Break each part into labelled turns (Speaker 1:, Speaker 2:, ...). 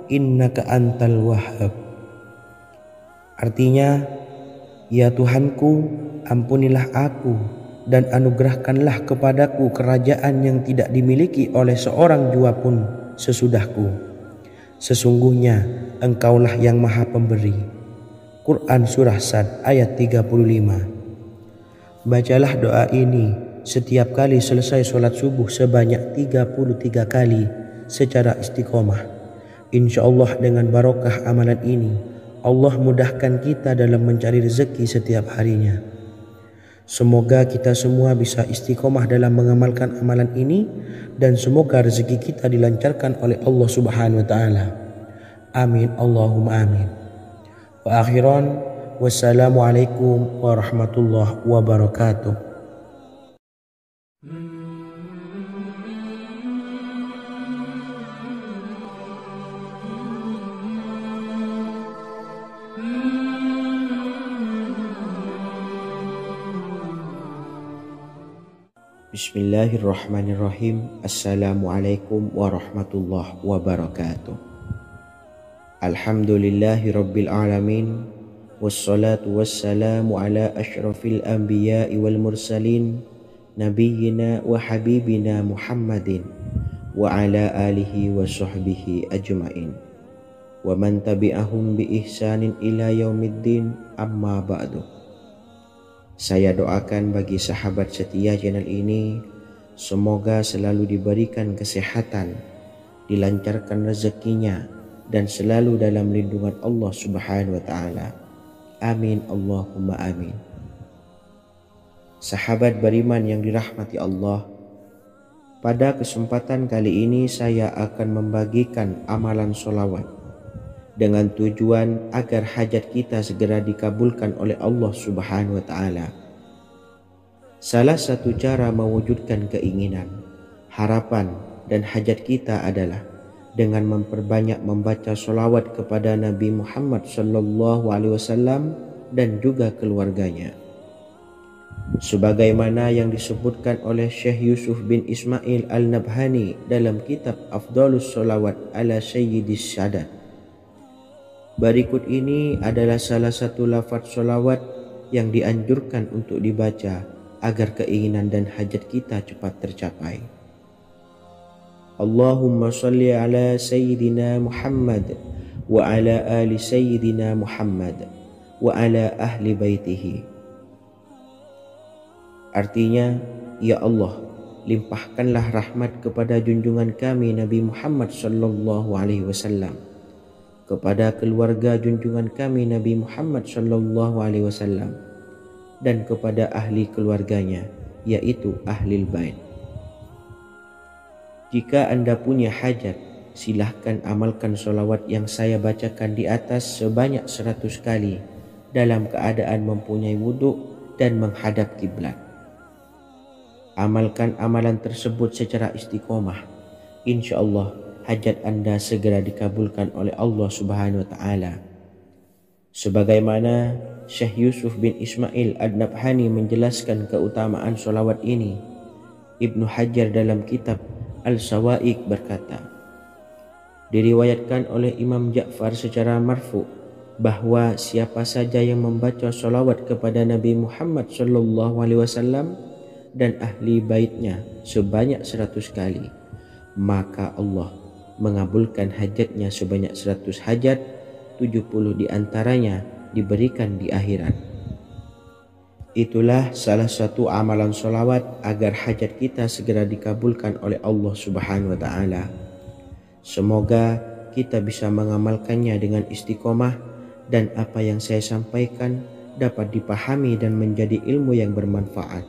Speaker 1: innaka antal wahhab. Artinya, ya Tuhanku, ampunilah aku dan anugerahkanlah kepadaku kerajaan yang tidak dimiliki oleh seorang jua pun sesudahku. Sesungguhnya Engkaulah yang Maha Pemberi. Quran Surah Sad ayat 35. Bacalah doa ini setiap kali selesai sholat subuh sebanyak 33 kali secara istiqomah. Insya Allah dengan barokah amalan ini, Allah mudahkan kita dalam mencari rezeki setiap harinya. Semoga kita semua bisa istiqomah dalam mengamalkan amalan ini dan semoga rezeki kita dilancarkan oleh Allah Subhanahu wa taala. Amin Allahumma amin. Wa akhiran, wassalamualaikum warahmatullahi wabarakatuh. Bismillahirrahmanirrahim. Assalamualaikum warahmatullahi wabarakatuh. Alhamdulillahi rabbil alamin. Wassalatu wassalamu ala ashrafil anbiya'i wal mursalin, nabiyyina wa habibina Muhammadin wa ala alihi wa sahbihi ajma'in wa man tabi'ahum bi ihsanin ila yaumiddin, amma ba'du. Saya doakan bagi sahabat setia channel ini, semoga selalu diberikan kesehatan, dilancarkan rezekinya, dan selalu dalam lindungan Allah Subhanahu wa ta'ala. Amin Allahumma amin. Sahabat beriman yang dirahmati Allah, pada kesempatan kali ini saya akan membagikan amalan sholawat dengan tujuan agar hajat kita segera dikabulkan oleh Allah Subhanahu wa ta'ala. Salah satu cara mewujudkan keinginan, harapan, dan hajat kita adalah dengan memperbanyak membaca sholawat kepada Nabi Muhammad SAW dan juga keluarganya. Sebagaimana yang disebutkan oleh Syekh Yusuf bin Ismail Al-Nabhani dalam kitab Afdhalus Sholawat ala Sayyidis Sadat. Berikut ini adalah salah satu lafaz sholawat yang dianjurkan untuk dibaca agar keinginan dan hajat kita cepat tercapai. Allahumma salli ala Sayyidina Muhammad wa ala ali Sayyidina Muhammad wa ala ahli baitihi. Artinya, ya Allah, limpahkanlah rahmat kepada junjungan kami Nabi Muhammad sallallahu alaihi wasallam, kepada keluarga junjungan kami Nabi Muhammad sallallahu alaihi wasallam, dan kepada ahli keluarganya, yaitu ahlil bait. Jika Anda punya hajat, silahkan amalkan sholawat yang saya bacakan di atas sebanyak 100 kali dalam keadaan mempunyai wudhu dan menghadap kiblat. Amalkan amalan tersebut secara istiqomah. Insya Allah hajat Anda segera dikabulkan oleh Allah Subhanahu wa ta'ala. Sebagaimana Syekh Yusuf bin Ismail Ad-Nabhani menjelaskan keutamaan sholawat ini, Ibnu Hajar dalam kitab Al-Sawa'iq berkata, diriwayatkan oleh Imam Ja'far secara marfu bahwa siapa saja yang membaca sholawat kepada Nabi Muhammad SAW dan ahli baitnya sebanyak 100 kali, maka Allah mengabulkan hajatnya sebanyak 100 hajat, 70 diantaranya diberikan di akhirat. Itulah salah satu amalan sholawat agar hajat kita segera dikabulkan oleh Allah Subhanahu wa ta'ala. Semoga kita bisa mengamalkannya dengan istiqomah dan apa yang saya sampaikan dapat dipahami dan menjadi ilmu yang bermanfaat.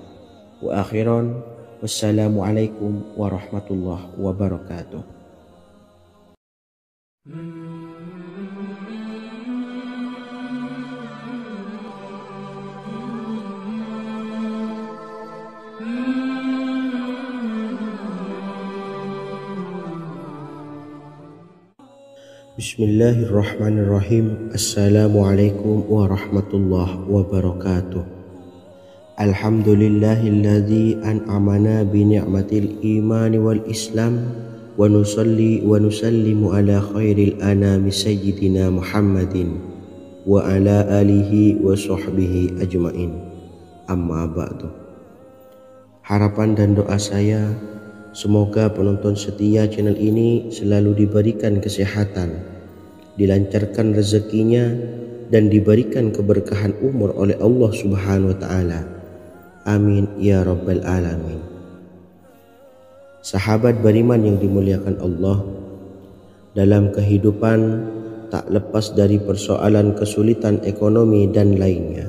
Speaker 1: Wa akhiran, wassalamualaikum warahmatullahi wabarakatuh. Bismillahirrahmanirrahim. Assalamualaikum warahmatullahi wabarakatuh. Alhamdulillahilladzi an'amana bi ni'matil imani wal islam ونصلي ونسلم على خير الأنام سيدنا محمد وعلى آله وصحبه أجمعين. Amma ba'du. Harapan dan doa saya, semoga penonton setia channel ini selalu diberikan kesehatan, dilancarkan rezekinya, dan diberikan keberkahan umur oleh Allah Subhanahu wa Ta'ala. Amin ya Rabbal Alamin. Sahabat beriman yang dimuliakan Allah, dalam kehidupan tak lepas dari persoalan kesulitan ekonomi dan lainnya.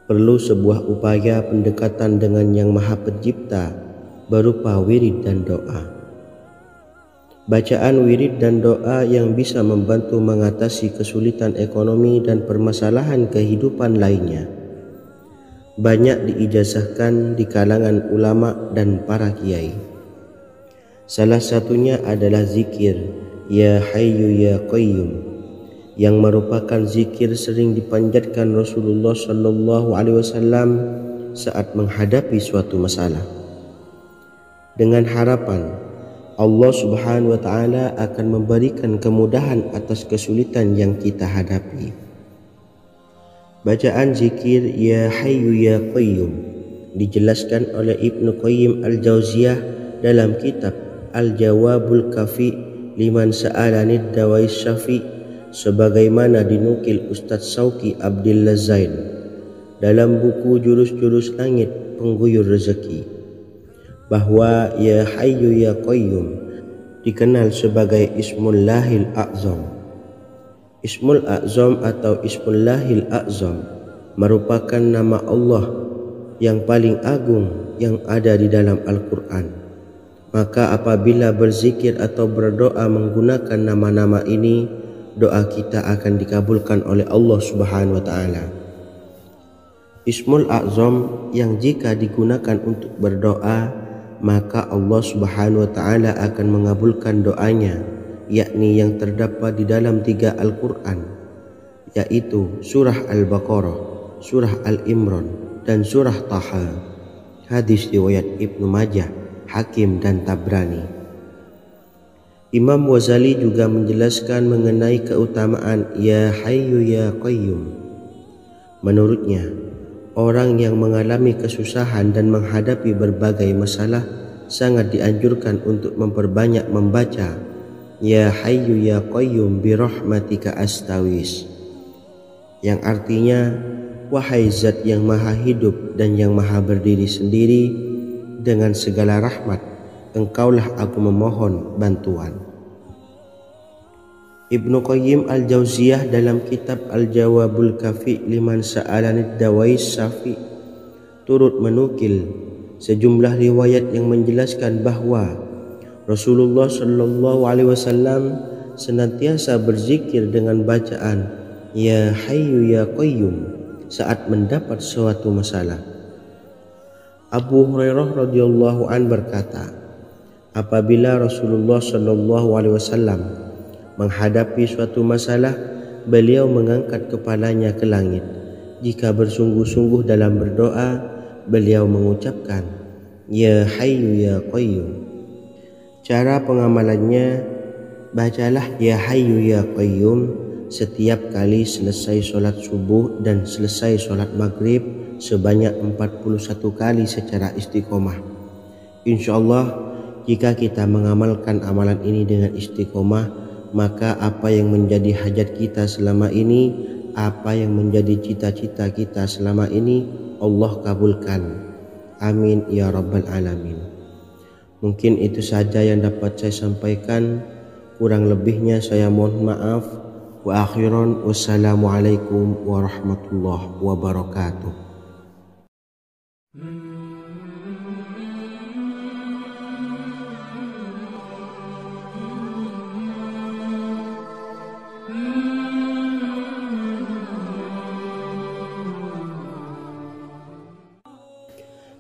Speaker 1: Perlu sebuah upaya pendekatan dengan Yang Maha Pencipta berupa wirid dan doa. Bacaan wirid dan doa yang bisa membantu mengatasi kesulitan ekonomi dan permasalahan kehidupan lainnya banyak diijazahkan di kalangan ulama dan para kiai. Salah satunya adalah zikir Ya Hayyu Ya Qayyum, yang merupakan zikir sering dipanjatkan Rasulullah SAW saat menghadapi suatu masalah, dengan harapan Allah Subhanahu wa Ta'ala akan memberikan kemudahan atas kesulitan yang kita hadapi. Bacaan zikir Ya Hayyu Ya Qayyum dijelaskan oleh Ibnu Qayyim Al-Jauziyah dalam kitab Al-Jawabul Kafi liman sa'alanid dawai syafi, sebagaimana dinukil Ustadz Sauki Abdillah Zain dalam buku Jurus-Jurus Langit Pengguyur Rezeki, bahwa Ya Hayyu Ya Qayyum dikenal sebagai Ismullahil A'zam. Ismul A'zam atau Ismullahil A'zam merupakan nama Allah yang paling agung yang ada di dalam Al-Quran. Maka apabila berzikir atau berdoa menggunakan nama-nama ini, doa kita akan dikabulkan oleh Allah Subhanahu wa Ta'ala. Ismul A'zam yang jika digunakan untuk berdoa, maka Allah Subhanahu wa Ta'ala akan mengabulkan doanya, yakni yang terdapat di dalam 3 Al-Quran, yaitu surah Al-Baqarah, surah Al-Imran, dan surah Taha. Hadis riwayat Ibnu Majah, Hakim, dan Tabrani. Imam Ghazali juga menjelaskan mengenai keutamaan Ya Hayyu Ya Qayyum. Menurutnya, orang yang mengalami kesusahan dan menghadapi berbagai masalah sangat dianjurkan untuk memperbanyak membaca Ya Hayyu Ya Qayyum bi rahmatika astawis, yang artinya, wahai zat yang maha hidup dan yang maha berdiri sendiri, dengan segala rahmat engkaulah aku memohon bantuan. Ibnu Qayyim Al-Jauziyah dalam kitab Al-Jawabul Kafi liman sa'alanid dawai syafi turut menukil sejumlah riwayat yang menjelaskan bahwa Rasulullah SAW senantiasa berzikir dengan bacaan Ya Hayyu Ya Qayyum saat mendapat suatu masalah. Abu Hurairah radhiyallahu an berkata, apabila Rasulullah SAW menghadapi suatu masalah, beliau mengangkat kepalanya ke langit. Jika bersungguh-sungguh dalam berdoa, beliau mengucapkan Ya Hayyu Ya Qayyum. Cara pengamalannya, bacalah Ya Hayyu Ya Qayyum setiap kali selesai sholat subuh dan selesai sholat maghrib sebanyak 41 kali secara istiqomah. Insyaallah, jika kita mengamalkan amalan ini dengan istiqomah, maka apa yang menjadi hajat kita selama ini, apa yang menjadi cita-cita kita selama ini, Allah kabulkan. Amin ya Rabbal Alamin. Mungkin itu saja yang dapat saya sampaikan. Kurang lebihnya saya mohon maaf. Wa akhiran, wassalamualaikum warahmatullahi wabarakatuh.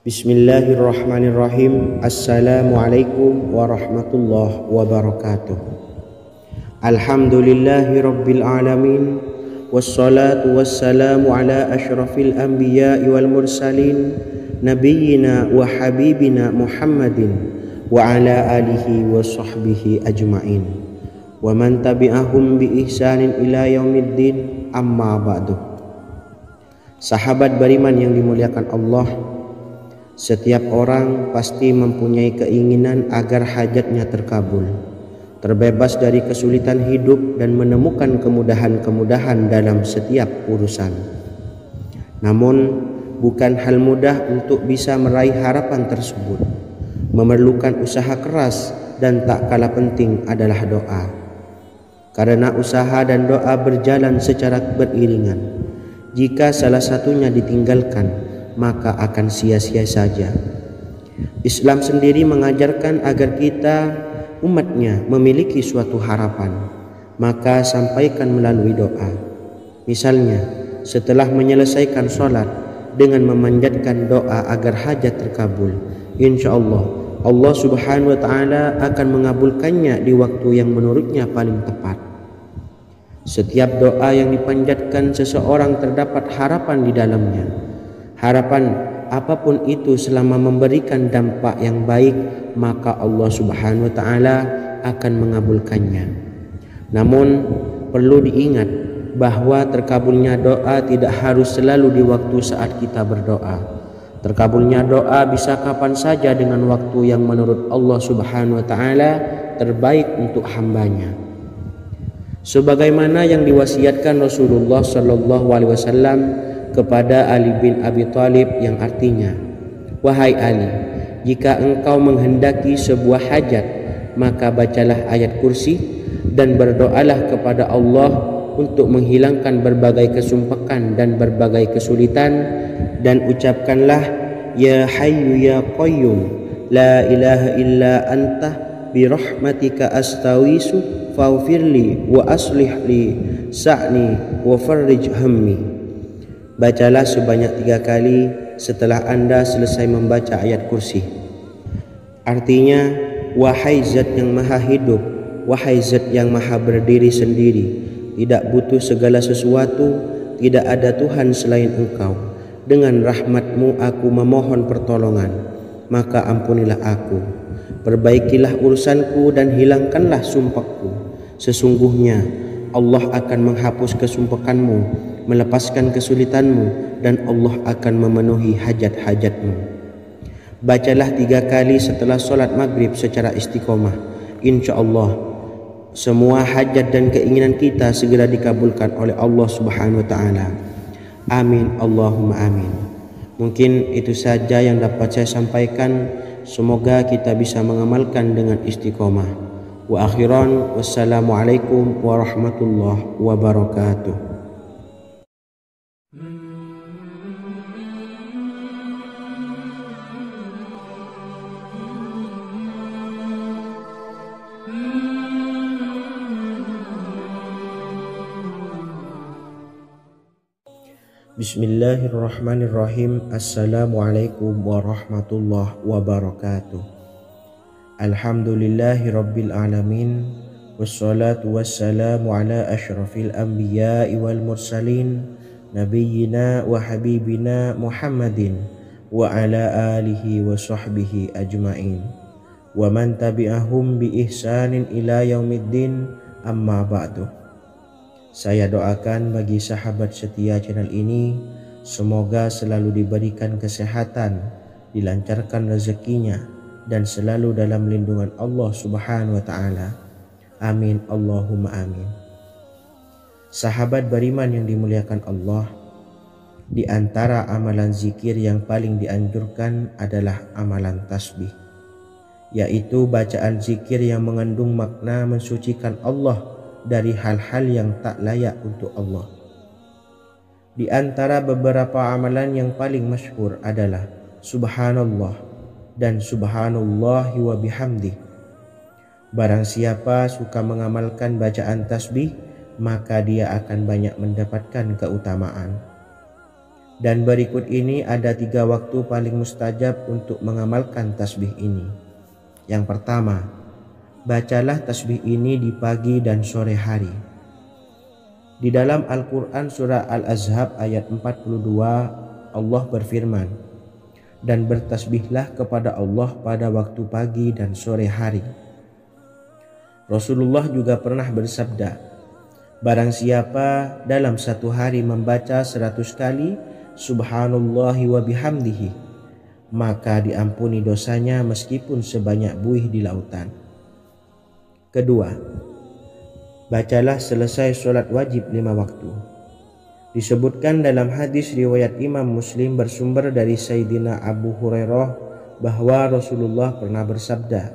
Speaker 1: Bismillahirrahmanirrahim. Assalamualaikum warahmatullahi wabarakatuh. Alhamdulillahi rabbil alamin, wassalatu wassalamu ala asyrafil anbiya'i wal mursalin, nabiyyina wa habibina Muhammadin wa ala alihi wa sahbihi ajma'in wa man tabi'ahum bi ihsanin ila yaumiddin, amma ba'du. Sahabat beriman yang dimuliakan Allah, setiap orang pasti mempunyai keinginan agar hajatnya terkabul, terbebas dari kesulitan hidup dan menemukan kemudahan-kemudahan dalam setiap urusan. Namun bukan hal mudah untuk bisa meraih harapan tersebut. Memerlukan usaha keras dan tak kalah penting adalah doa. Karena usaha dan doa berjalan secara beriringan. Jika salah satunya ditinggalkan, maka akan sia-sia saja. Islam sendiri mengajarkan agar kita umatnya memiliki suatu harapan, maka sampaikan melalui doa. Misalnya, setelah menyelesaikan sholat, dengan memanjatkan doa agar hajat terkabul, insya Allah subhanahu wa ta'ala akan mengabulkannya di waktu yang menurutnya paling tepat. Setiap doa yang dipanjatkan seseorang terdapat harapan di dalamnya. Harapan apapun itu selama memberikan dampak yang baik, maka Allah subhanahu wa ta'ala akan mengabulkannya. Namun perlu diingat bahwa terkabulnya doa tidak harus selalu di waktu saat kita berdoa. Terkabulnya doa bisa kapan saja dengan waktu yang menurut Allah subhanahu wa ta'ala terbaik untuk hambanya. Sebagaimana yang diwasiatkan Rasulullah sallallahu alaihi wasallam kepada Ali bin Abi Thalib, yang artinya, wahai Ali, jika engkau menghendaki sebuah hajat, maka bacalah ayat kursi dan berdoalah kepada Allah untuk menghilangkan berbagai kesumpakan dan berbagai kesulitan, dan ucapkanlah ya hayyu ya qayyum la ilaha illa anta bi rahmatika astawisu faghfirli wa aslih li sa'ni wa farrij hammi. Bacalah sebanyak 3 kali setelah Anda selesai membaca ayat kursi. Artinya, wahai zat yang maha hidup, wahai zat yang maha berdiri sendiri, tidak butuh segala sesuatu, tidak ada Tuhan selain Engkau. Dengan rahmat-Mu aku memohon pertolongan, maka ampunilah aku. Perbaikilah urusanku dan hilangkanlah sumpahku. Sesungguhnya Allah akan menghapus kesumpahanmu, melepaskan kesulitanmu, dan Allah akan memenuhi hajat-hajatmu. Bacalah 3 kali setelah sholat maghrib secara istiqomah. Insya Allah semua hajat dan keinginan kita segera dikabulkan oleh Allah subhanahu wa ta'ala. Amin, Allahumma amin. Mungkin itu saja yang dapat saya sampaikan. Semoga kita bisa mengamalkan dengan istiqomah. Wa akhiran, wassalamualaikum warahmatullahi wabarakatuh. Bismillahirrahmanirrahim. Assalamualaikum warahmatullahi wabarakatuh. Alhamdulillahi rabbil alamin, wassalatu wassalamu ala ashrafil anbiya'i wal mursalin, nabiyyina wa habibina Muhammadin wa ala alihi wa sahbihi ajma'in wa man tabi'ahum bi ihsanin ila yaumiddin, amma ba'du. Saya doakan bagi sahabat setia channel ini, semoga selalu diberikan kesehatan, dilancarkan rezekinya, dan selalu dalam lindungan Allah subhanahu wa ta'ala. Amin, Allahumma amin. Sahabat beriman yang dimuliakan Allah, di antara amalan zikir yang paling dianjurkan adalah amalan tasbih, yaitu bacaan zikir yang mengandung makna mensucikan Allah dari hal-hal yang tak layak untuk Allah. Di antara beberapa amalan yang paling masyhur adalah Subhanallah dan Subhanallahi wa bihamdih. Barang siapa suka mengamalkan bacaan tasbih, maka dia akan banyak mendapatkan keutamaan. Dan berikut ini ada 3 waktu paling mustajab untuk mengamalkan tasbih ini. Yang pertama, bacalah tasbih ini di pagi dan sore hari. Di dalam Al-Quran surah Al-Ahzab ayat 42, Allah berfirman, dan bertasbihlah kepada Allah pada waktu pagi dan sore hari. Rasulullah juga pernah bersabda, barang siapa dalam satu hari membaca 100 kali Subhanallahi wa bihamdihi, maka diampuni dosanya meskipun sebanyak buih di lautan. Kedua, bacalah selesai sholat wajib 5 waktu. Disebutkan dalam hadis riwayat Imam Muslim bersumber dari Sayyidina Abu Hurairah bahwa Rasulullah pernah bersabda,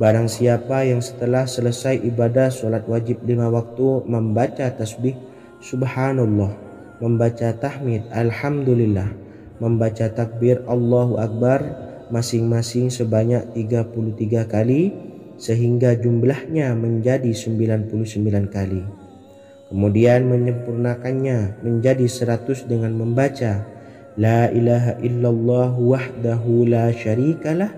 Speaker 1: barang siapa yang setelah selesai ibadah sholat wajib 5 waktu membaca tasbih Subhanallah, membaca tahmid Alhamdulillah, membaca takbir Allahu Akbar masing-masing sebanyak 33 kali sehingga jumlahnya menjadi 99 kali. Kemudian menyempurnakannya menjadi 100 dengan membaca La ilaha illallah wahdahu la syarikalah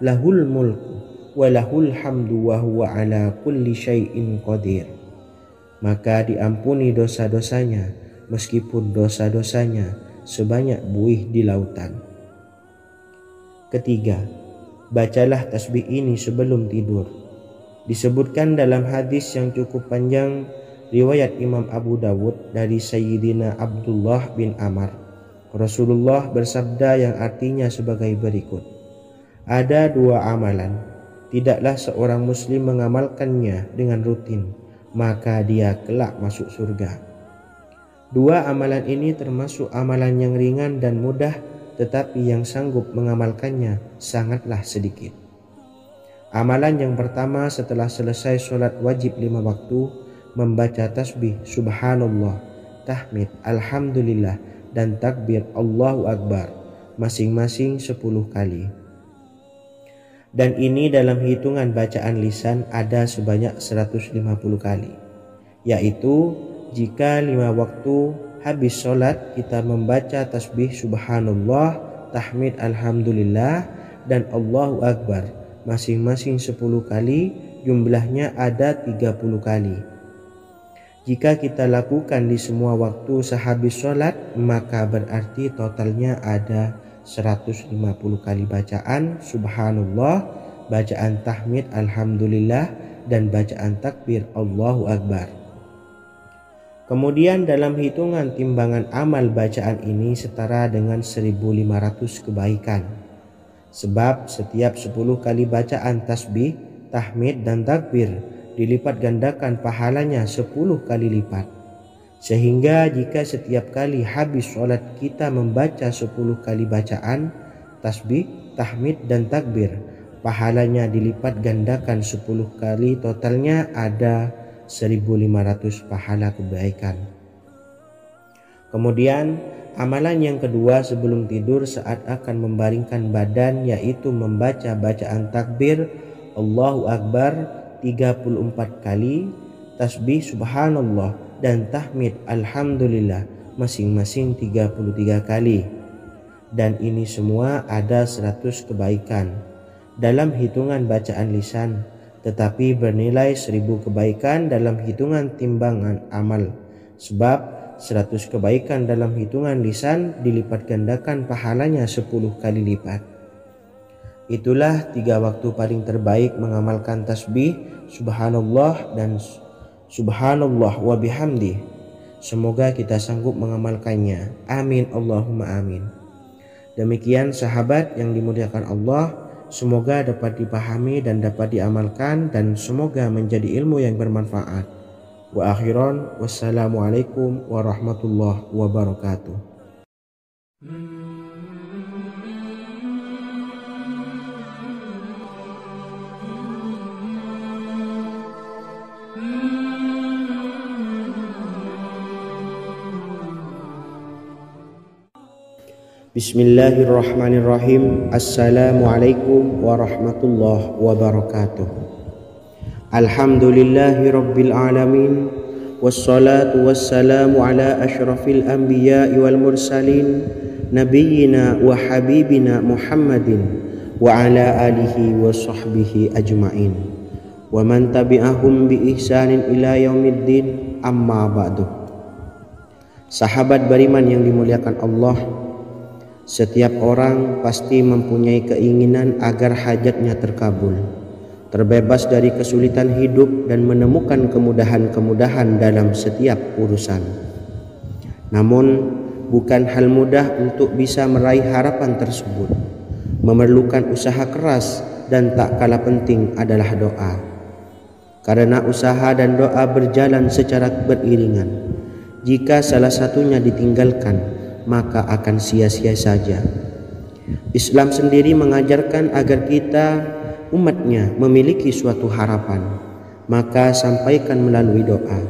Speaker 1: lahul mulku wa lahul hamdu wa huwa ala kulli syai'in qadir. Maka diampuni dosa-dosanya meskipun dosa-dosanya sebanyak buih di lautan. Ketiga, bacalah tasbih ini sebelum tidur. Disebutkan dalam hadis yang cukup panjang riwayat Imam Abu Dawud dari Sayyidina Abdullah bin Amr, Rasulullah bersabda yang artinya sebagai berikut, ada 2 amalan, tidaklah seorang muslim mengamalkannya dengan rutin, maka dia kelak masuk surga. 2 amalan ini termasuk amalan yang ringan dan mudah, tetapi yang sanggup mengamalkannya sangatlah sedikit. Amalan yang pertama setelah selesai sholat wajib 5 waktu, membaca tasbih Subhanallah, tahmid Alhamdulillah, dan takbir Allahu Akbar masing-masing 10 kali. Dan ini dalam hitungan bacaan lisan ada sebanyak 150 kali, yaitu jika 5 waktu habis sholat kita membaca tasbih Subhanallah, tahmid Alhamdulillah, dan Allahu Akbar masing-masing 10 kali, jumlahnya ada 30 kali. Jika kita lakukan di semua waktu sehabis sholat, maka berarti totalnya ada 150 kali bacaan Subhanallah, bacaan tahmid Alhamdulillah, dan bacaan takbir Allahu Akbar. Kemudian dalam hitungan timbangan amal bacaan ini setara dengan 1500 kebaikan. Sebab setiap 10 kali bacaan tasbih, tahmid, dan takbir dilipat gandakan pahalanya 10 kali lipat. Sehingga jika setiap kali habis sholat kita membaca 10 kali bacaan tasbih, tahmid, dan takbir, pahalanya dilipat gandakan 10 kali, totalnya ada 1500 pahala kebaikan. Kemudian amalan yang kedua sebelum tidur saat akan membaringkan badan, yaitu membaca bacaan takbir Allahu Akbar 34 kali, tasbih Subhanallah, dan tahmid Alhamdulillah masing-masing 33 kali. Dan ini semua ada 100 kebaikan dalam hitungan bacaan lisan, tetapi bernilai 1000 kebaikan dalam hitungan timbangan amal. Sebab 100 kebaikan dalam hitungan lisan dilipat gandakan pahalanya 10 kali lipat. Itulah 3 waktu paling terbaik mengamalkan tasbih Subhanallah dan Subhanallah wa bihamdi. Semoga kita sanggup mengamalkannya. Amin Allahumma amin. Demikian sahabat yang dimuliakan Allah, semoga dapat dipahami dan dapat diamalkan, dan semoga menjadi ilmu yang bermanfaat. Wa akhiran, wassalamualaikum warahmatullahi wabarakatuh. Bismillahirrahmanirrahim. Assalamualaikum warahmatullahi wabarakatuh. Alhamdulillahi rabbil alamin, wassalatu wassalamu ala ashrafil anbiya'i wal mursalin, nabiyyina wa habibina Muhammadin wa ala alihi wa sahbihi ajma'in, wa man tabi'ahum bi ihsanin ila yaumiddin, amma ba'du. Sahabat beriman yang dimuliakan Allah, Setiap orang pasti mempunyai keinginan agar hajatnya terkabul, terbebas dari kesulitan hidup dan menemukan kemudahan-kemudahan dalam setiap urusan. Namun, bukan hal mudah untuk bisa meraih harapan tersebut. Memerlukan usaha keras dan tak kalah penting adalah doa. Karena usaha dan doa berjalan secara beriringan. Jika salah satunya ditinggalkan, maka akan sia-sia saja. Islam sendiri mengajarkan agar kita umatnya memiliki suatu harapan, maka sampaikan melalui doa.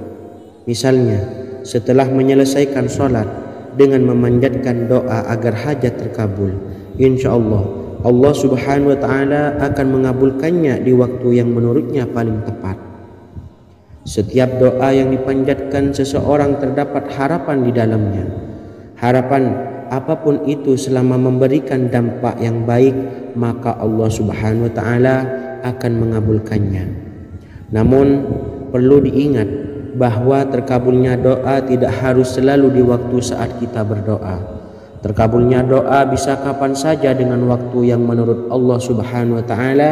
Speaker 1: Misalnya, setelah menyelesaikan sholat dengan memanjatkan doa agar hajat terkabul, insya Allah Subhanahu wa Ta'ala akan mengabulkannya di waktu yang menurutnya paling tepat. Setiap doa yang dipanjatkan seseorang terdapat harapan di dalamnya. Harapan apapun itu selama memberikan dampak yang baik, maka Allah Subhanahu wa Ta'ala akan mengabulkannya. Namun perlu diingat bahwa terkabulnya doa tidak harus selalu di waktu saat kita berdoa. Terkabulnya doa bisa kapan saja dengan waktu yang menurut Allah Subhanahu wa Ta'ala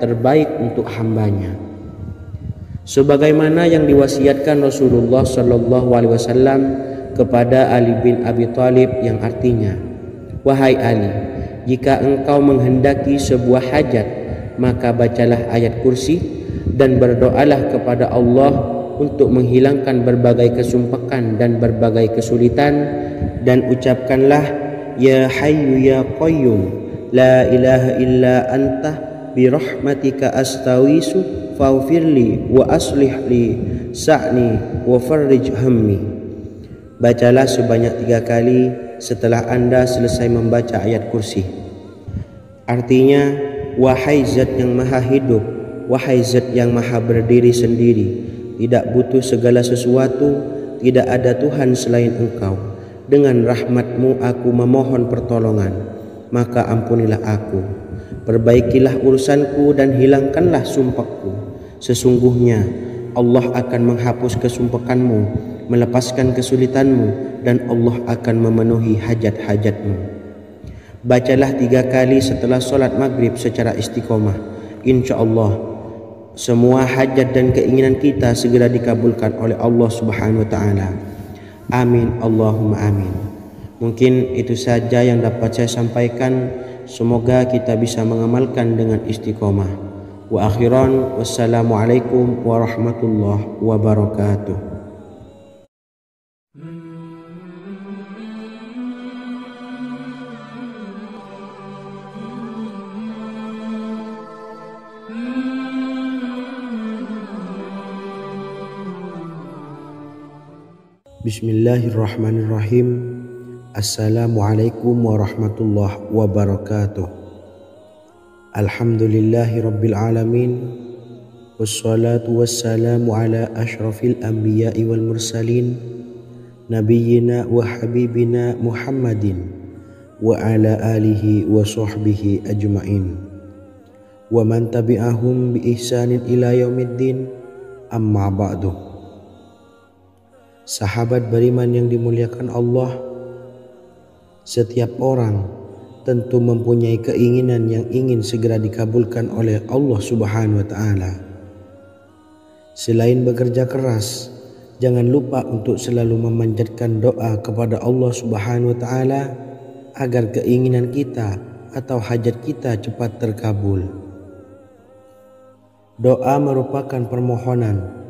Speaker 1: terbaik untuk hambanya. Sebagaimana yang diwasiatkan Rasulullah Shallallahu Alaihi Wasallam kepada Ali bin Abi Thalib, yang artinya, "Wahai Ali, jika engkau menghendaki sebuah hajat, maka bacalah ayat kursi dan berdoalah kepada Allah untuk menghilangkan berbagai kesumpakan dan berbagai kesulitan, dan ucapkanlah, Ya Hayyu Ya Qayyum, La ilaha illa anta birahmatika astawisu faghfirli wa aslih li sa'ni wa farrij hammi." Bacalah sebanyak 3 kali setelah Anda selesai membaca ayat kursi. Artinya, wahai zat yang maha hidup, wahai zat yang maha berdiri sendiri, tidak butuh segala sesuatu, tidak ada Tuhan selain Engkau. Dengan rahmat-Mu aku memohon pertolongan, maka ampunilah aku. Perbaikilah urusanku dan hilangkanlah sumpahku. Sesungguhnya Allah akan menghapus kesumpakanmu, melepaskan kesulitanmu, dan Allah akan memenuhi hajat-hajatmu. Bacalah 3 kali setelah sholat maghrib secara istiqomah. Insya Allah semua hajat dan keinginan kita segera dikabulkan oleh Allah Subhanahu wa Ta'ala. Amin Allahumma amin. Mungkin itu saja yang dapat saya sampaikan. Semoga kita bisa mengamalkan dengan istiqomah. Wa akhiran, wassalamualaikum warahmatullahi wabarakatuh. Bismillahirrahmanirrahim. Assalamualaikum warahmatullahi wabarakatuh. Alhamdulillahi rabbil alamin. Wassalatu wassalamu ala ashrafil anbiya'i wal mursalin, nabiyyina wa habibina Muhammadin wa ala alihi wa sahbihi ajma'in wa man tabi'ahum bi ihsanin ila yaumiddin, amma ba'du. Sahabat beriman yang dimuliakan Allah, setiap orang tentu mempunyai keinginan yang ingin segera dikabulkan oleh Allah Subhanahu wa Ta'ala. Selain bekerja keras, jangan lupa untuk selalu memanjatkan doa kepada Allah Subhanahu wa Ta'ala agar keinginan kita atau hajat kita cepat terkabul. Doa merupakan permohonan,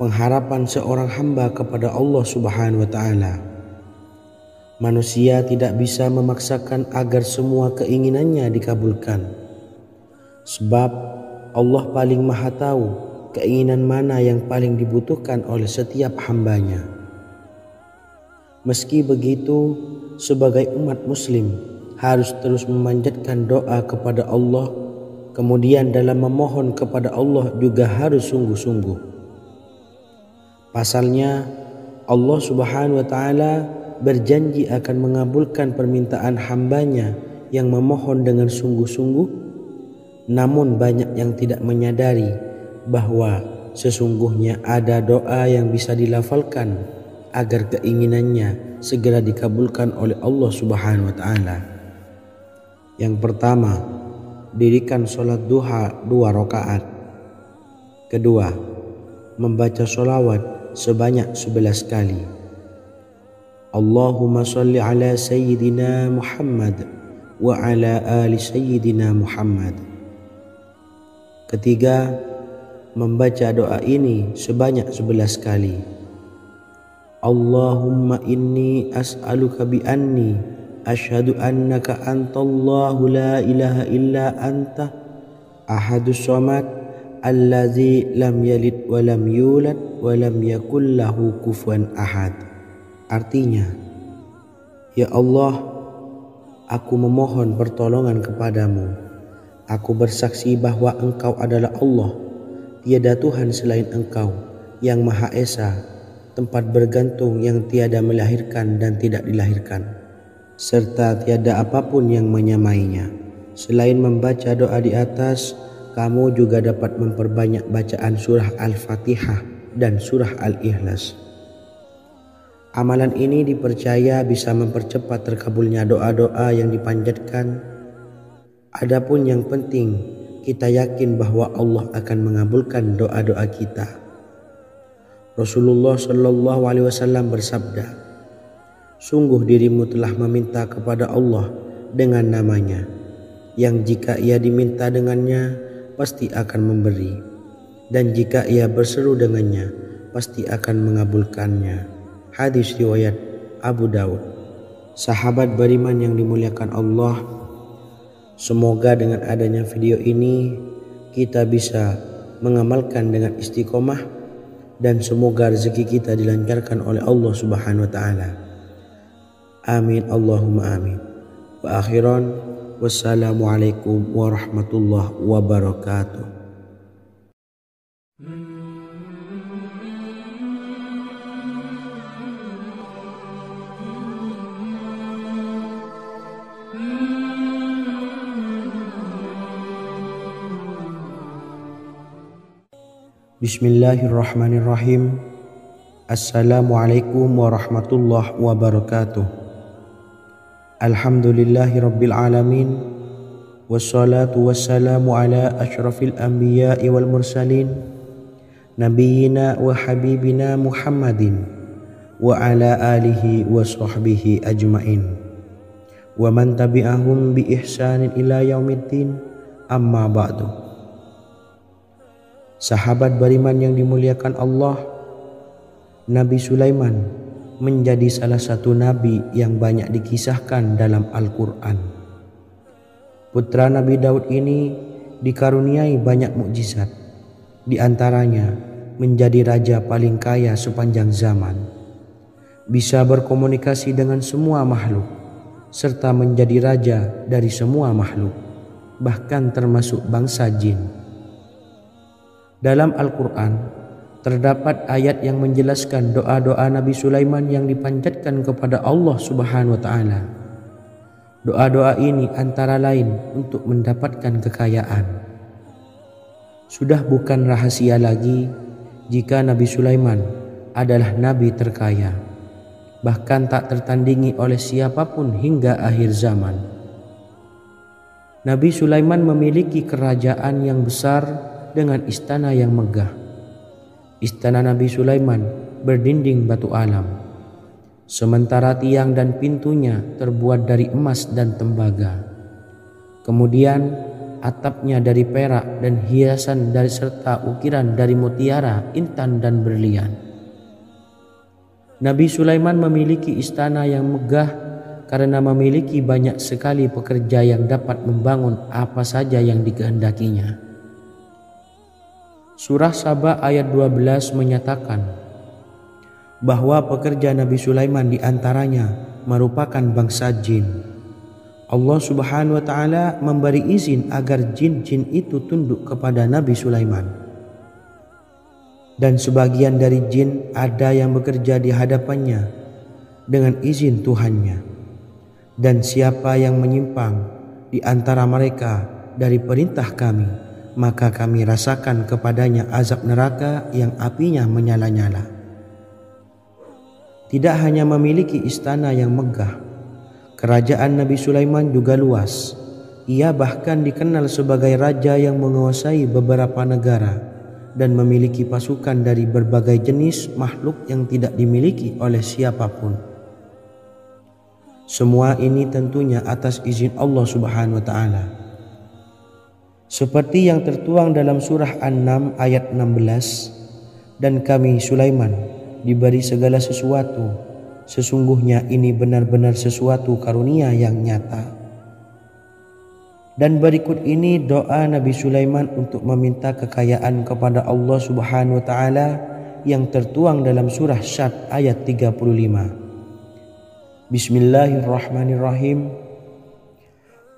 Speaker 1: pengharapan seorang hamba kepada Allah Subhanahu wa Ta'ala. Manusia tidak bisa memaksakan agar semua keinginannya dikabulkan, sebab Allah paling maha tahu keinginan mana yang paling dibutuhkan oleh setiap hambanya. Meski begitu, sebagai umat muslim harus terus memanjatkan doa kepada Allah, kemudian dalam memohon kepada Allah juga harus sungguh-sungguh. Pasalnya, Allah Subhanahu wa Ta'ala berjanji akan mengabulkan permintaan hambanya yang memohon dengan sungguh-sungguh. Namun banyak yang tidak menyadari bahwa sesungguhnya ada doa yang bisa dilafalkan agar keinginannya segera dikabulkan oleh Allah Subhanahu wa Ta'ala. Yang pertama, dirikan sholat duha 2 rakaat. Kedua, membaca sholawat sebanyak 11 kali. Allahumma sholli ala sayyidina Muhammad wa ala ali sayyidina Muhammad. Ketiga, membaca doa ini sebanyak 11 kali. Allahumma inni as'aluka bi anni asyhadu annaka antallahu la ilaha illa anta ahadus samad allazi lam yalid wa lam yulad wa lam yakul lahu kufuwan ahad. Artinya, ya Allah, aku memohon pertolongan kepadamu. Aku bersaksi bahwa Engkau adalah Allah, tiada Tuhan selain Engkau, yang Maha Esa, tempat bergantung yang tiada melahirkan dan tidak dilahirkan, serta tiada apapun yang menyamainya. Selain membaca doa di atas, kamu juga dapat memperbanyak bacaan surah Al-Fatihah dan surah Al-Ikhlas. Amalan ini dipercaya bisa mempercepat terkabulnya doa-doa yang dipanjatkan. Adapun yang penting, kita yakin bahwa Allah akan mengabulkan doa-doa kita. Rasulullah Shallallahu Alaihi Wasallam bersabda, sungguh dirimu telah meminta kepada Allah dengan namanya, yang jika ia diminta dengannya, pasti akan memberi, dan jika ia berseru dengannya, pasti akan mengabulkannya. Hadis riwayat Abu Daud. Sahabat beriman yang dimuliakan Allah, semoga dengan adanya video ini kita bisa mengamalkan dengan istiqomah, dan semoga rezeki kita dilancarkan oleh Allah Subhanahu wa taala. Amin Allahumma amin. Wa akhiran, wassalamualaikum warahmatullahi wabarakatuh. Bismillahirrahmanirrahim. Assalamualaikum warahmatullahi wabarakatuh. Alhamdulillahi rabbil alamin. Wassalatu wassalamu ala asyrafil anbiya'i wal mursalin, nabiyyina wa habibina Muhammadin wa ala alihi wa sahbihi ajmain, wa man tabi'ahum bi ihsanin ila yaumiddin, amma ba'du. Sahabat beriman yang dimuliakan Allah, Nabi Sulaiman menjadi salah satu nabi yang banyak dikisahkan dalam Al-Quran. Putra Nabi Daud ini dikaruniai banyak mukjizat, di antaranya menjadi raja paling kaya sepanjang zaman, bisa berkomunikasi dengan semua makhluk, serta menjadi raja dari semua makhluk, bahkan termasuk bangsa jin. Dalam Al-Quran terdapat ayat yang menjelaskan doa-doa Nabi Sulaiman yang dipanjatkan kepada Allah Subhanahu wa taala. Doa-doa ini antara lain untuk mendapatkan kekayaan. Sudah bukan rahasia lagi jika Nabi Sulaiman adalah nabi terkaya, bahkan tak tertandingi oleh siapapun hingga akhir zaman. Nabi Sulaiman memiliki kerajaan yang besar dengan istana yang megah. Istana Nabi Sulaiman berdinding batu alam, sementara tiang dan pintunya terbuat dari emas dan tembaga. Kemudian atapnya dari perak dan hiasan dari serta ukiran dari mutiara, intan dan berlian. Nabi Sulaiman memiliki istana yang megah karena memiliki banyak sekali pekerja yang dapat membangun apa saja yang dikehendakinya. Surah Saba ayat 12 menyatakan bahwa pekerja Nabi Sulaiman diantaranya merupakan bangsa jin. Allah Subhanahu wa taala memberi izin agar jin-jin itu tunduk kepada Nabi Sulaiman. Dan sebagian dari jin ada yang bekerja di hadapannya dengan izin Tuhannya. Dan siapa yang menyimpang di antara mereka dari perintah kami, maka kami rasakan kepadanya azab neraka yang apinya menyala-nyala. Tidak hanya memiliki istana yang megah, kerajaan Nabi Sulaiman juga luas, Ia bahkan dikenal sebagai raja yang menguasai beberapa negara dan memiliki pasukan dari berbagai jenis makhluk yang tidak dimiliki oleh siapapun. Semua ini tentunya atas izin Allah Subhanahu wa Ta'ala. Seperti yang tertuang dalam surah An-Naml ayat 16, dan kami Sulaiman diberi segala sesuatu, sesungguhnya ini benar-benar sesuatu karunia yang nyata. Dan berikut ini doa Nabi Sulaiman untuk meminta kekayaan kepada Allah Subhanahu wa Ta'ala yang tertuang dalam surah Syad ayat 35. Bismillahirrahmanirrahim.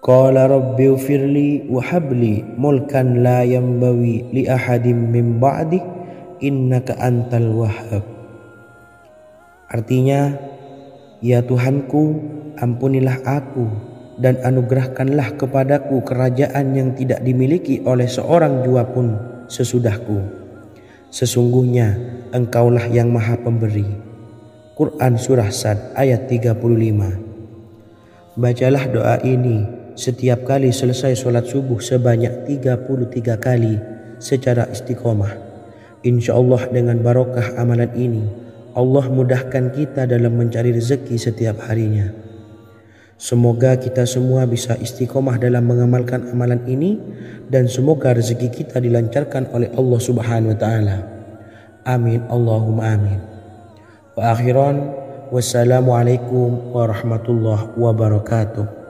Speaker 1: Qala rabbi ufirli wa habli mulkan la yanbawi li ahadim min ba'di innaka antal wahhab. Artinya, ya Tuhanku, ampunilah aku dan anugerahkanlah kepadaku kerajaan yang tidak dimiliki oleh seorang jua pun sesudahku. Sesungguhnya Engkaulah yang Maha Pemberi. Quran Surah Sad ayat 35. Bacalah doa ini setiap kali selesai sholat subuh sebanyak 33 kali secara istiqomah. Insya Allah dengan barokah amalan ini, Allah mudahkan kita dalam mencari rezeki setiap harinya. Semoga kita semua bisa istiqomah dalam mengamalkan amalan ini dan semoga rezeki kita dilancarkan oleh Allah Subhanahu wa Ta'ala. Amin Allahumma amin. Wa akhiran, wassalamualaikum warahmatullahi wabarakatuh.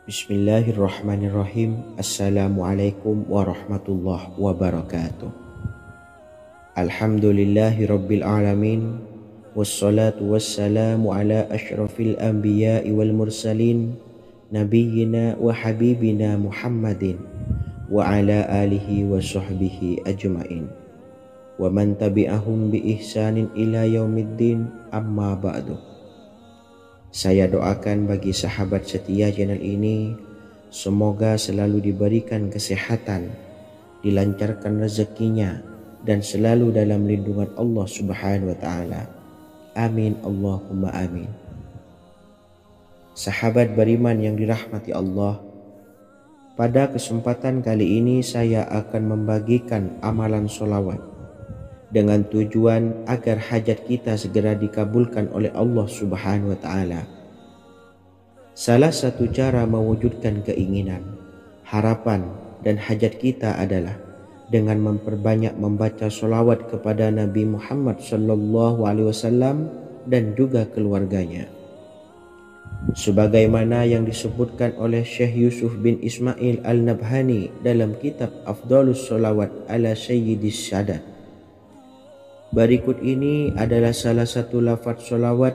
Speaker 1: Bismillahirrahmanirrahim. Assalamualaikum warahmatullahi wabarakatuh. Alhamdulillahi rabbil alamin. Wassalatu wassalamu ala ashrafil anbiya'i wal mursalin, nabiyyina wa habibina Muhammadin wa ala alihi wa sahbihi ajma'in wa man tabi'ahum bi ihsanin ila yaumiddin, amma ba'du. Saya doakan bagi sahabat setia channel ini, semoga selalu diberikan kesehatan, dilancarkan rezekinya, dan selalu dalam lindungan Allah Subhanahu wa Ta'ala. Amin Allahumma amin. Sahabat beriman yang dirahmati Allah, pada kesempatan kali ini saya akan membagikan amalan sholawat dengan tujuan agar hajat kita segera dikabulkan oleh Allah Subhanahu wa Ta'ala. Salah satu cara mewujudkan keinginan, harapan, dan hajat kita adalah dengan memperbanyak membaca sholawat kepada Nabi Muhammad SAW dan juga keluarganya. Sebagaimana yang disebutkan oleh Syekh Yusuf bin Ismail Al-Nabhani dalam kitab Afdhalus Sholawat ala Sayyidis Sadat. Berikut ini adalah salah satu lafaz sholawat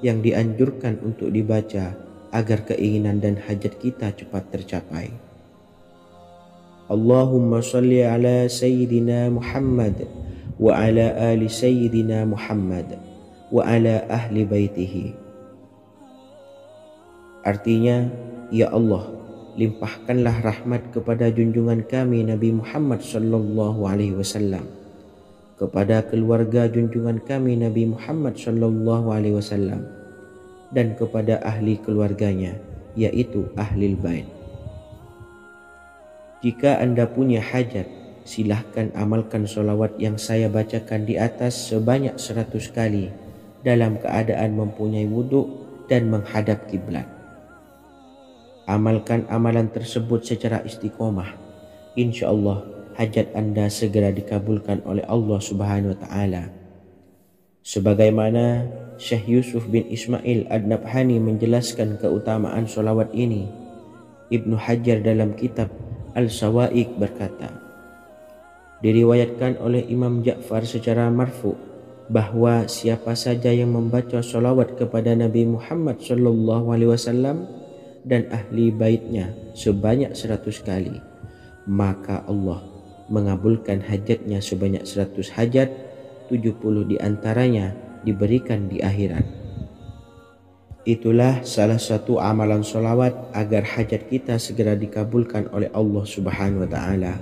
Speaker 1: yang dianjurkan untuk dibaca agar keinginan dan hajat kita cepat tercapai. Allahumma salli ala Sayyidina Muhammad wa ala ali Sayyidina Muhammad wa ala ahli baitihi. Artinya, ya Allah, limpahkanlah rahmat kepada junjungan kami Nabi Muhammad SAW, kepada keluarga junjungan kami Nabi Muhammad SAW, dan kepada ahli keluarganya, yaitu ahlil bait. Jika Anda punya hajat, silahkan amalkan sholawat yang saya bacakan di atas sebanyak 100 kali dalam keadaan mempunyai wudhu dan menghadap kiblat. Amalkan amalan tersebut secara istiqomah. Insya Allah hajat Anda segera dikabulkan oleh Allah Subhanahu wa Ta'ala. Sebagaimana Syekh Yusuf bin Ismail Ad-Nabhani menjelaskan keutamaan sholawat ini, Ibnu Hajar dalam kitab Al-Sawa'iq berkata, diriwayatkan oleh Imam Ja'far secara marfu bahwa siapa saja yang membaca sholawat kepada Nabi Muhammad SAW dan ahli baitnya sebanyak 100 kali, maka Allah mengabulkan hajatnya sebanyak 100 hajat, 70 diantaranya diberikan di akhirat. Itulah salah satu amalan sholawat agar hajat kita segera dikabulkan oleh Allah Subhanahu wa Ta'ala.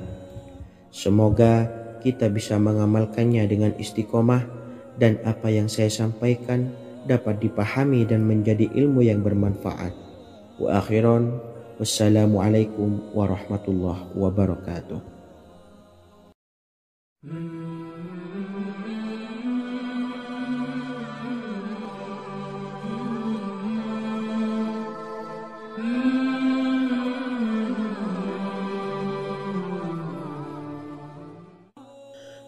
Speaker 1: Semoga kita bisa mengamalkannya dengan istiqomah dan apa yang saya sampaikan dapat dipahami dan menjadi ilmu yang bermanfaat. Wa akhiran, wassalamualaikum warahmatullahi wabarakatuh.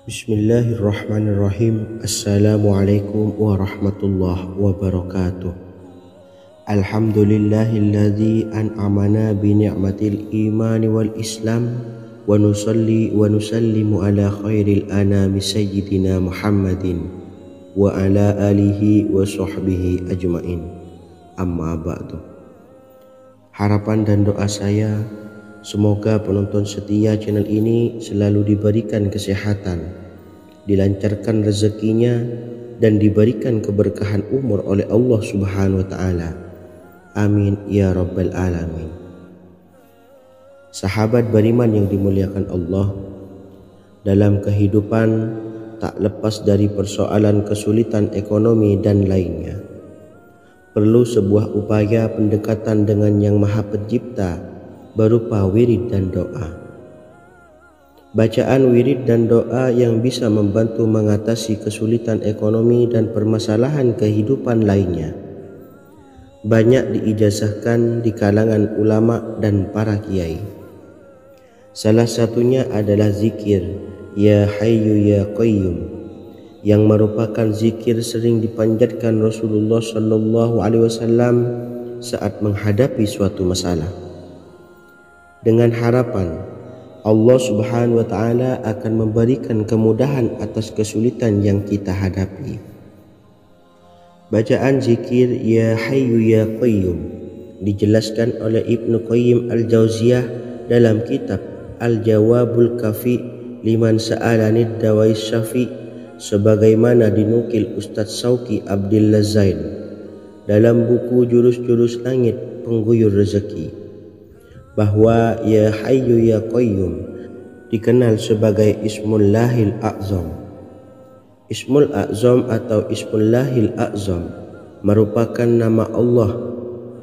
Speaker 1: Bismillahirrahmanirrahim. Assalamualaikum warahmatullahi wabarakatuh. Alhamdulillahilladzi an'amana bi ni'matil imani wal islam wa nusalli wa nusallimu ala khairil anami sayyidina Muhammadin wa ala alihi wa sahbihi ajmain. Amma ba'du. Harapan dan doa saya, semoga penonton setia channel ini selalu diberikan kesehatan, dilancarkan rezekinya, dan diberikan keberkahan umur oleh Allah Subhanahu wa Ta'ala. Amin ya rabbal alamin. Sahabat beriman yang dimuliakan Allah, dalam kehidupan tak lepas dari persoalan kesulitan ekonomi dan lainnya. Perlu sebuah upaya pendekatan dengan Yang Maha Pencipta berupa wirid dan doa. Bacaan wirid dan doa yang bisa membantu mengatasi kesulitan ekonomi dan permasalahan kehidupan lainnya banyak diijazahkan di kalangan ulama dan para kiai. Salah satunya adalah zikir Ya Hayyu Ya Qayyum, yang merupakan zikir sering dipanjatkan Rasulullah SAW saat menghadapi suatu masalah, dengan harapan Allah Subhanahu wa Ta'ala akan memberikan kemudahan atas kesulitan yang kita hadapi. Bacaan zikir Ya Hayyu Ya Qayyum dijelaskan oleh Ibnu Qayyim Al-Jauziyah dalam kitab Al-Jawabul Kafi liman sa'alanid dawais syafi, sebagaimana dinukil Ustadz Sauki Abdillah Zain dalam buku Jurus-Jurus Langit Pengguyur Rezeki, bahwa Ya Hayyu Ya Qayyum dikenal sebagai Ismullahil A'zam. Ismul A'zam atau Ismullahil A'zam merupakan nama Allah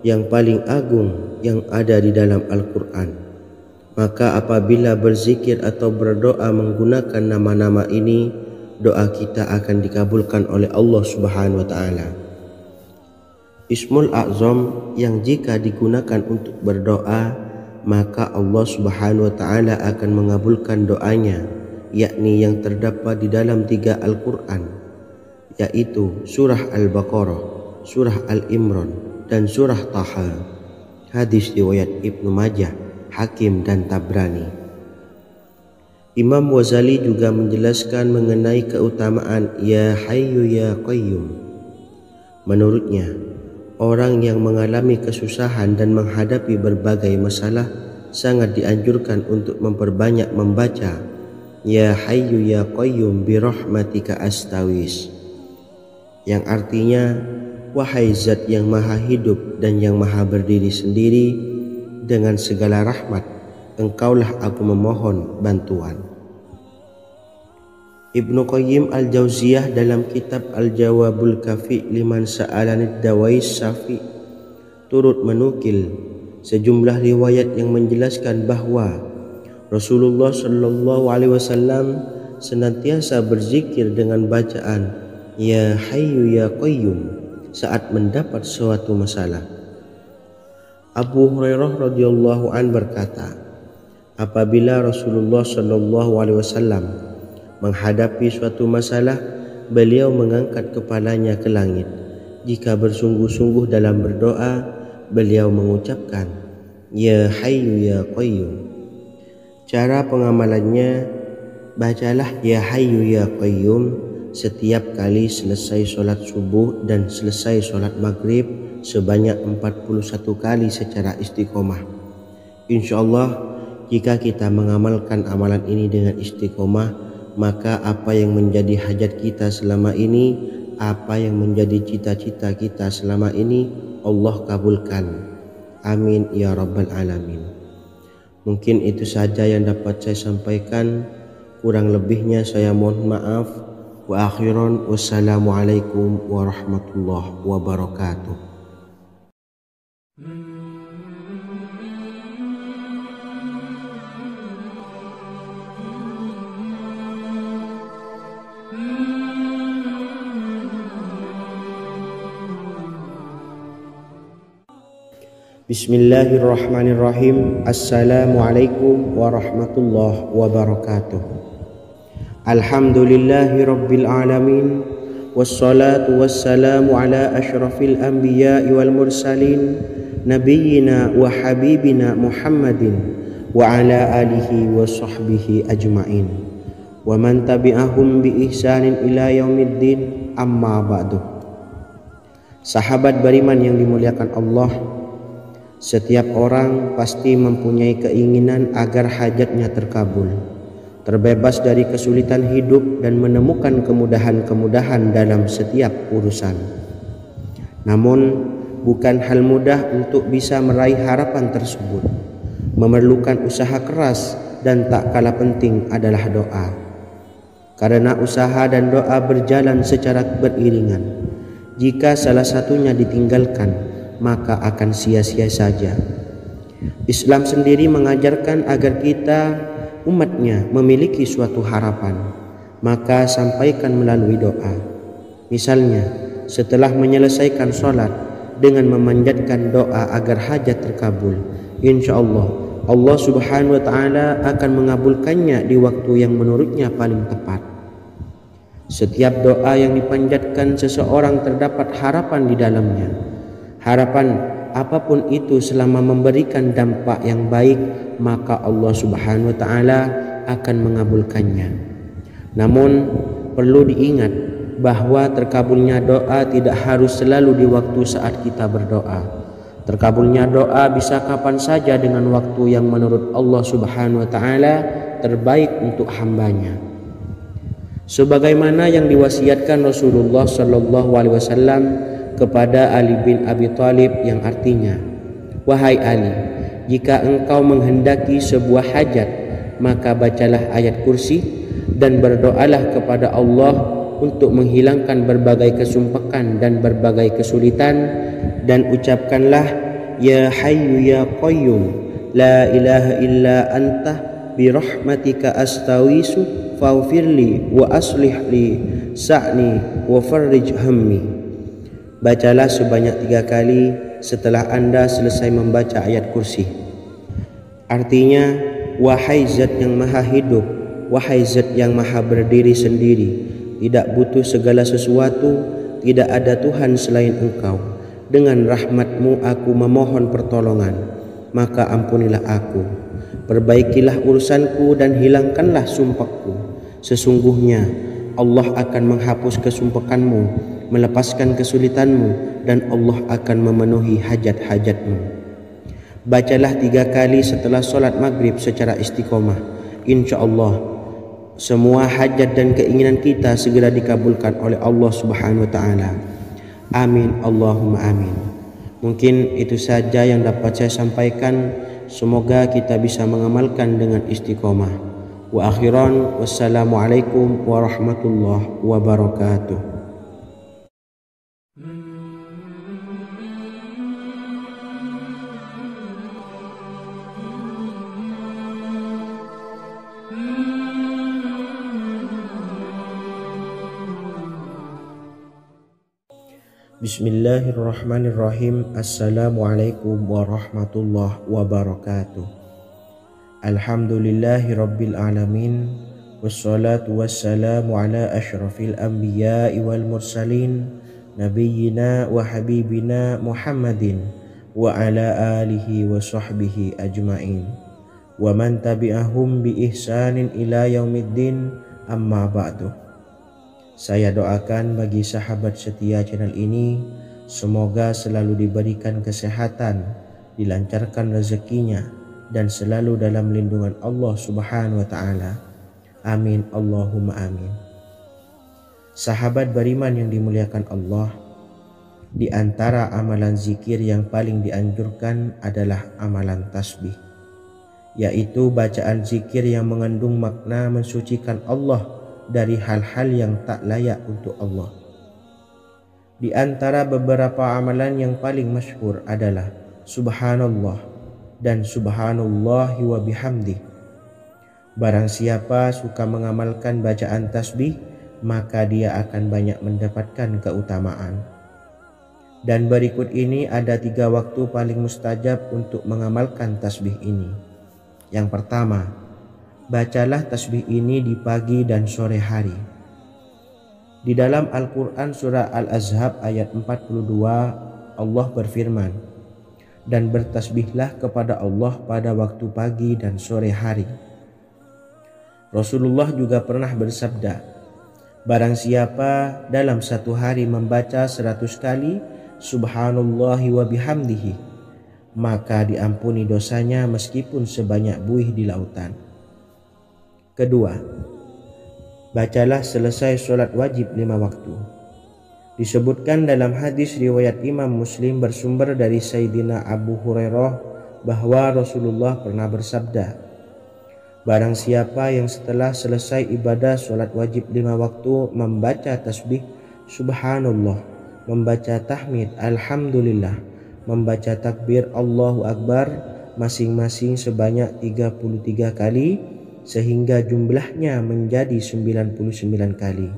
Speaker 1: yang paling agung yang ada di dalam Al-Quran. Maka apabila berzikir atau berdoa menggunakan nama-nama ini, doa kita akan dikabulkan oleh Allah Subhanahu wa Ta'ala. Ismul A'zam yang jika digunakan untuk berdoa, maka Allah Subhanahu wa Ta'ala akan mengabulkan doanya, yakni yang terdapat di dalam 3 Al-Quran, yaitu surah Al-Baqarah, surah Al-Imran, dan surah Taha. Hadis riwayat Ibnu Majah, Hakim, dan Tabrani. Imam Ghazali juga menjelaskan mengenai keutamaan Ya Hayyu Ya Qayyum. Menurutnya, orang yang mengalami kesusahan dan menghadapi berbagai masalah sangat dianjurkan untuk memperbanyak membaca Ya Hayyu Ya Qayyum bi rahmatika astawis, yang artinya, wahai zat yang maha hidup dan yang maha berdiri sendiri, dengan segala rahmat engkaulah aku memohon bantuan. Ibnu Qayyim Al-Jauziyah dalam kitab Al-Jawabul Kafi liman sa'alanid dawais syafi turut menukil sejumlah riwayat yang menjelaskan bahwa Rasulullah SAW senantiasa berzikir dengan bacaan Ya Hayyu Ya Qayyum saat mendapat suatu masalah. Abu Hurairah radhiyallahu an berkata, apabila Rasulullah SAW menghadapi suatu masalah, beliau mengangkat kepalanya ke langit. Jika bersungguh-sungguh dalam berdoa, beliau mengucapkan Ya Hayyu Ya Qayyum. Cara pengamalannya, bacalah Ya Hayyu Ya Qayyum setiap kali selesai sholat subuh dan selesai sholat maghrib sebanyak 41 kali secara istiqomah. Insyaallah, jika kita mengamalkan amalan ini dengan istiqomah, maka apa yang menjadi hajat kita selama ini, apa yang menjadi cita-cita kita selama ini, Allah kabulkan. Amin ya rabbal alamin. Mungkin itu saja yang dapat saya sampaikan. Kurang lebihnya saya mohon maaf. Wa akhiran wassalamualaikum warahmatullahi wabarakatuh. Bismillahirrahmanirrahim. Assalamualaikum warahmatullahi wabarakatuh. Alhamdulillahi rabbil alamin. Wassalatu wassalamu ala ashrafil anbiya'i wal mursalin, nabiyyina wa habibina Muhammadin wa ala alihi wa sahbihi ajma'in wa man tabi'ahum bi ihsanin ila yaumiddin, amma ba'du. Sahabat beriman yang dimuliakan Allah, setiap orang pasti mempunyai keinginan agar hajatnya terkabul, terbebas dari kesulitan hidup dan menemukan kemudahan-kemudahan dalam setiap urusan. Namun, bukan hal mudah untuk bisa meraih harapan tersebut. Memerlukan usaha keras dan tak kalah penting adalah doa. Karena usaha dan doa berjalan secara beriringan. Jika salah satunya ditinggalkan, maka akan sia-sia saja. Islam sendiri mengajarkan agar kita umatnya memiliki suatu harapan, maka sampaikan melalui doa. Misalnya, setelah menyelesaikan sholat dengan memanjatkan doa agar hajat terkabul, insya Allah Allah subhanahu wa ta'ala akan mengabulkannya di waktu yang menurutnya paling tepat. Setiap doa yang dipanjatkan seseorang terdapat harapan di dalamnya. Harapan apapun itu selama memberikan dampak yang baik, maka Allah subhanahu wa ta'ala akan mengabulkannya. Namun perlu diingat bahwa terkabulnya doa tidak harus selalu di waktu saat kita berdoa. Terkabulnya doa bisa kapan saja dengan waktu yang menurut Allah subhanahu wa ta'ala terbaik untuk hambanya. Sebagaimana yang diwasiatkan Rasulullah sallallahu alaihi wasallam kepada Ali bin Abi Thalib, yang artinya, wahai Ali, jika engkau menghendaki sebuah hajat, maka bacalah ayat kursi dan berdoalah kepada Allah untuk menghilangkan berbagai kesumpakan dan berbagai kesulitan, dan ucapkanlah, ya hayyu ya qayyum la ilaha illa anta birahmatika astawisu faghfirli wa aslih li sa'ni wa farrij hammi. Bacalah sebanyak 3 kali setelah Anda selesai membaca ayat kursi. Artinya, wahai zat yang maha hidup, wahai zat yang maha berdiri sendiri, tidak butuh segala sesuatu, tidak ada Tuhan selain Engkau. Dengan rahmat-Mu aku memohon pertolongan, maka ampunilah aku. Perbaikilah urusanku dan hilangkanlah sumpahku. Sesungguhnya Allah akan menghapus kesumpakanmu, melepaskan kesulitanmu, dan Allah akan memenuhi hajat-hajatmu. Bacalah 3 kali setelah sholat maghrib secara istiqomah. Insya Allah semua hajat dan keinginan kita segera dikabulkan oleh Allah subhanahu wa ta'ala. Amin Allahumma amin. Mungkin itu saja yang dapat saya sampaikan. Semoga kita bisa mengamalkan dengan istiqomah. Wa akhiran wassalamualaikum warahmatullahi wabarakatuh. Bismillahirrahmanirrahim. Assalamualaikum warahmatullahi wabarakatuh. Alhamdulillahi rabbil alamin. Wassalatu wassalamu ala ashrafil anbiya'i wal mursalin, nabiyyina wa habibina Muhammadin wa ala alihi wa sahbihi ajma'in wa man tabi'ahum bi ihsanin ila yaumiddin, amma ba'du. Saya doakan bagi sahabat setia channel ini, semoga selalu diberikan kesehatan, dilancarkan rezekinya, dan selalu dalam lindungan Allah subhanahu wa ta'ala. Amin Allahumma amin. Sahabat beriman yang dimuliakan Allah, Di antara amalan zikir yang paling dianjurkan adalah amalan tasbih, yaitu bacaan zikir yang mengandung makna mensucikan Allah dari hal-hal yang tak layak untuk Allah. Di antara beberapa amalan yang paling masyhur adalah Subhanallah dan Subhanallahi wa bihamdih. Barang siapa suka mengamalkan bacaan tasbih, maka dia akan banyak mendapatkan keutamaan. Dan berikut ini ada 3 waktu paling mustajab untuk mengamalkan tasbih ini. Yang pertama, bacalah tasbih ini di pagi dan sore hari. Di dalam Al-Quran surah Al-Ahzab ayat 42, Allah berfirman, dan bertasbihlah kepada Allah pada waktu pagi dan sore hari. Rasulullah juga pernah bersabda, barang siapa dalam satu hari membaca 100 kali Subhanallahi wa bihamdihi, maka diampuni dosanya meskipun sebanyak buih di lautan. Kedua, bacalah selesai sholat wajib 5 waktu. Disebutkan dalam hadis riwayat Imam Muslim bersumber dari Sayyidina Abu Hurairah bahwa Rasulullah pernah bersabda, barang siapa yang setelah selesai ibadah sholat wajib 5 waktu membaca tasbih Subhanallah, membaca tahmid Alhamdulillah, membaca takbir Allahu Akbar masing-masing sebanyak 33 kali sehingga jumlahnya menjadi 99 kali.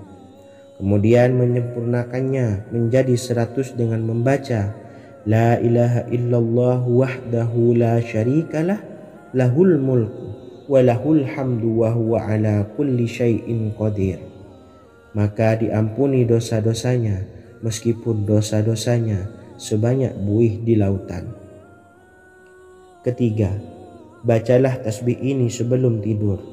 Speaker 1: Kemudian menyempurnakannya menjadi 100 dengan membaca La ilaha illallah wahdahu la syarikalah lahul mulku wa lahul hamdu wa huwa ala kulli syai'in qadir. Maka diampuni dosa-dosanya meskipun dosa-dosanya sebanyak buih di lautan. Ketiga, bacalah tasbih ini sebelum tidur.